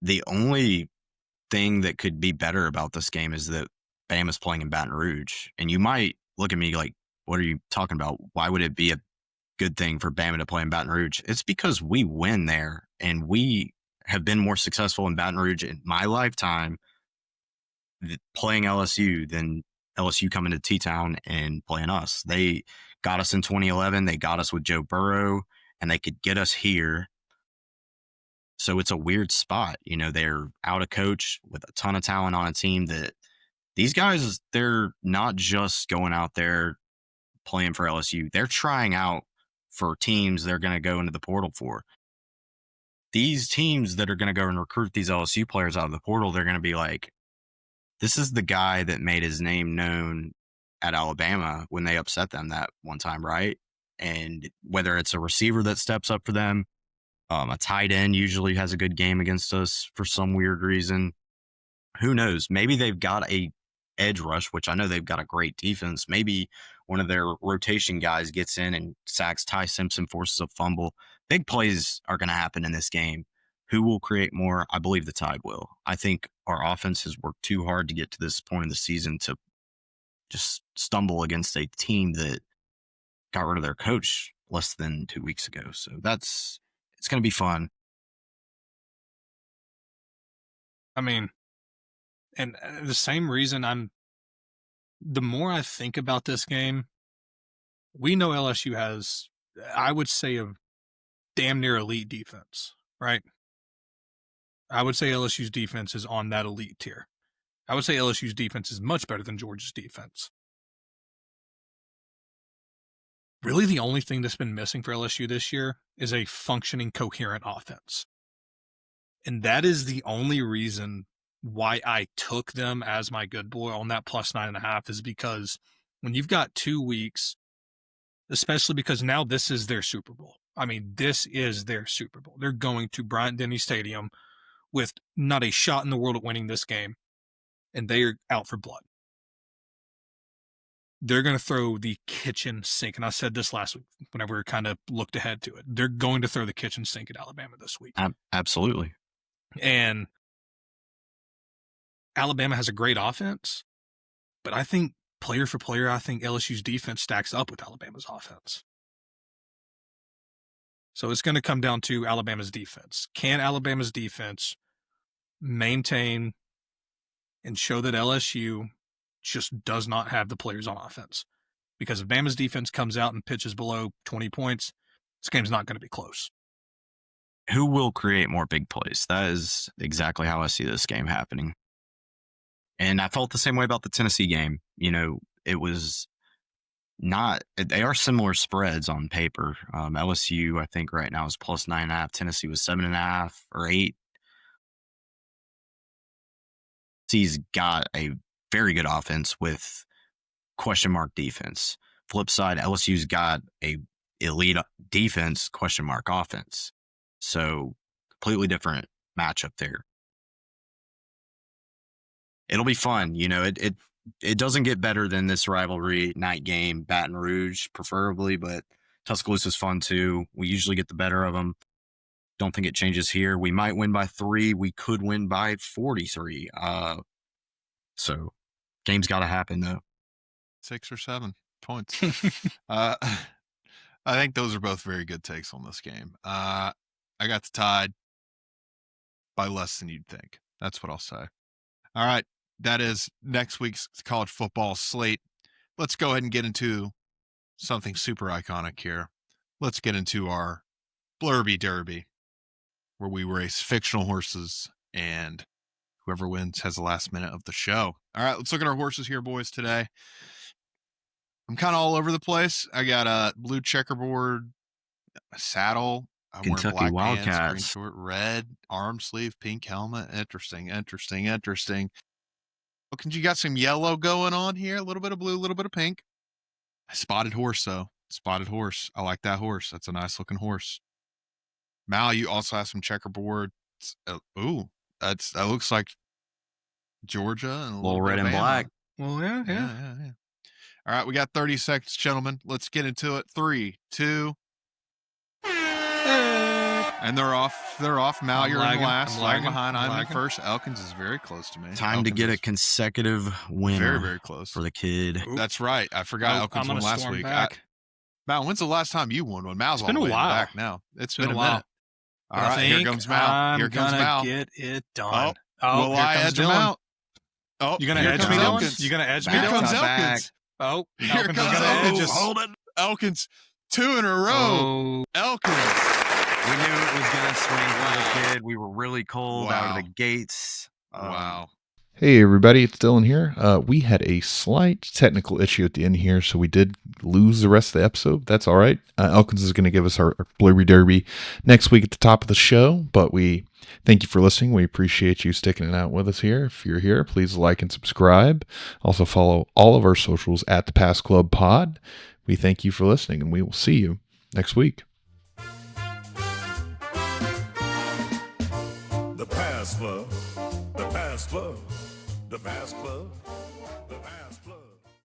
the only thing that could be better about this game is that Bama's playing in Baton Rouge. And you might look at me like, what are you talking about? Why would it be a good thing for Bama to play in Baton Rouge? It's because we win there, and we have been more successful in Baton Rouge in my lifetime playing LSU than LSU coming to T-Town and playing us. They got us in 2011. They got us with Joe Burrow, and they could get us here. So it's a weird spot. You know, they're out of coach with a ton of talent on a team that these guys, they're not just going out there playing for LSU. They're trying out for teams they're going to go into the portal for. These teams that are going to go and recruit these LSU players out of the portal, they're going to be like, this is the guy that made his name known at Alabama when they upset them that one time, right? And whether it's a receiver that steps up for them, a tight end usually has a good game against us for some weird reason. Who knows? Maybe they've got a edge rush, which I know they've got a great defense. Maybe one of their rotation guys gets in and sacks Ty Simpson, forces a fumble. Big plays are going to happen in this game. Who will create more? I believe the Tide will. I think our offense has worked too hard to get to this point in the season to just stumble against a team that got rid of their coach less than 2 weeks ago. So it's going to be fun. I mean, and the same reason the more I think about this game, we know LSU has, I would say, a damn near elite defense, right? I would say LSU's defense is on that elite tier. I would say LSU's defense is much better than Georgia's defense. Really, the only thing that's been missing for LSU this year is a functioning, coherent offense. And that is the only reason why I took them as my good boy on that plus 9.5, is because when you've got 2 weeks, especially because now this is their Super Bowl. I mean, this is their Super Bowl. They're going to Bryant-Denny Stadium with not a shot in the world at winning this game, and they are out for blood. They're going to throw the kitchen sink. And I said this last week whenever we kind of looked ahead to it. They're going to throw the kitchen sink at Alabama this week. Absolutely. And Alabama has a great offense, but I think player for player, I think LSU's defense stacks up with Alabama's offense. So it's going to come down to Alabama's defense. Can Alabama's defense maintain and show that LSU just does not have the players on offense? Because if Bama's defense comes out and pitches below 20 points, this game's not going to be close. Who will create more big plays? That is exactly how I see this game happening. And I felt the same way about the Tennessee game. You know, it was not, they are similar spreads on paper. LSU, I think right now is plus 9.5. Tennessee was 7.5 or 8. Tennessee's got a very good offense with question mark defense. Flip side, LSU's got a elite defense, question mark offense. So completely different matchup there. It'll be fun. You know, it doesn't get better than this rivalry night game. Baton Rouge, preferably, but Tuscaloosa's fun too. We usually get the better of them. Don't think it changes here. We might win by 3. We could win by 43. So game's got to happen though. 6 or 7 points. I think those are both very good takes on this game. I got the Tide by less than you'd think. That's what I'll say. All right. That is next week's college football slate. Let's go ahead and get into something super iconic here. Let's get into our Blurby Derby, where we race fictional horses, and whoever wins has the last minute of the show. All right, let's look at our horses here, boys, today. I'm kind of all over the place. I got a blue checkerboard, a saddle. I'm Kentucky wearing black Wildcats. pants, green short, red arm sleeve, pink helmet. Interesting. Can you got some yellow going on here? A little bit of blue, a little bit of pink. Spotted horse, though. Spotted horse. I like that horse. That's a nice looking horse. Mal, you also have some checkerboard. That looks like Georgia and a little red and Bama. black. Well, yeah. All right, we got 30 seconds, gentlemen. Let's get into it. 3, 2. And they're off. Mal, you're in last. Lagging behind. I'm in first. Elkins is very close to me. Time to get a consecutive win. Very, very close for the kid. That's right. I forgot Elkins won last week. Mal, when's the last time you won one? Mal's all the way back now. It's been a minute. All right, here comes Mal. Here comes Mal. Get it done. Will I edge him out? Oh, you're gonna edge me, Dylan? You're gonna edge me, Dylan? Here comes Elkins. Oh, here comes Elkins. Hold it, Elkins. 2 in a row. Elkins. We knew it was going to swing for the kid. We were really cold out of the gates. Wow. Hey, everybody. It's Dylan here. We had a slight technical issue at the end here, so we did lose the rest of the episode. That's all right. Elkins is going to give us our Blurby Derby next week at the top of the show, but we thank you for listening. We appreciate you sticking it out with us here. If you're here, please like and subscribe. Also follow all of our socials at the Pass Club Pod. We thank you for listening, and we will see you next week. The Pass Club, the Pass Club, the Pass Club, the Pass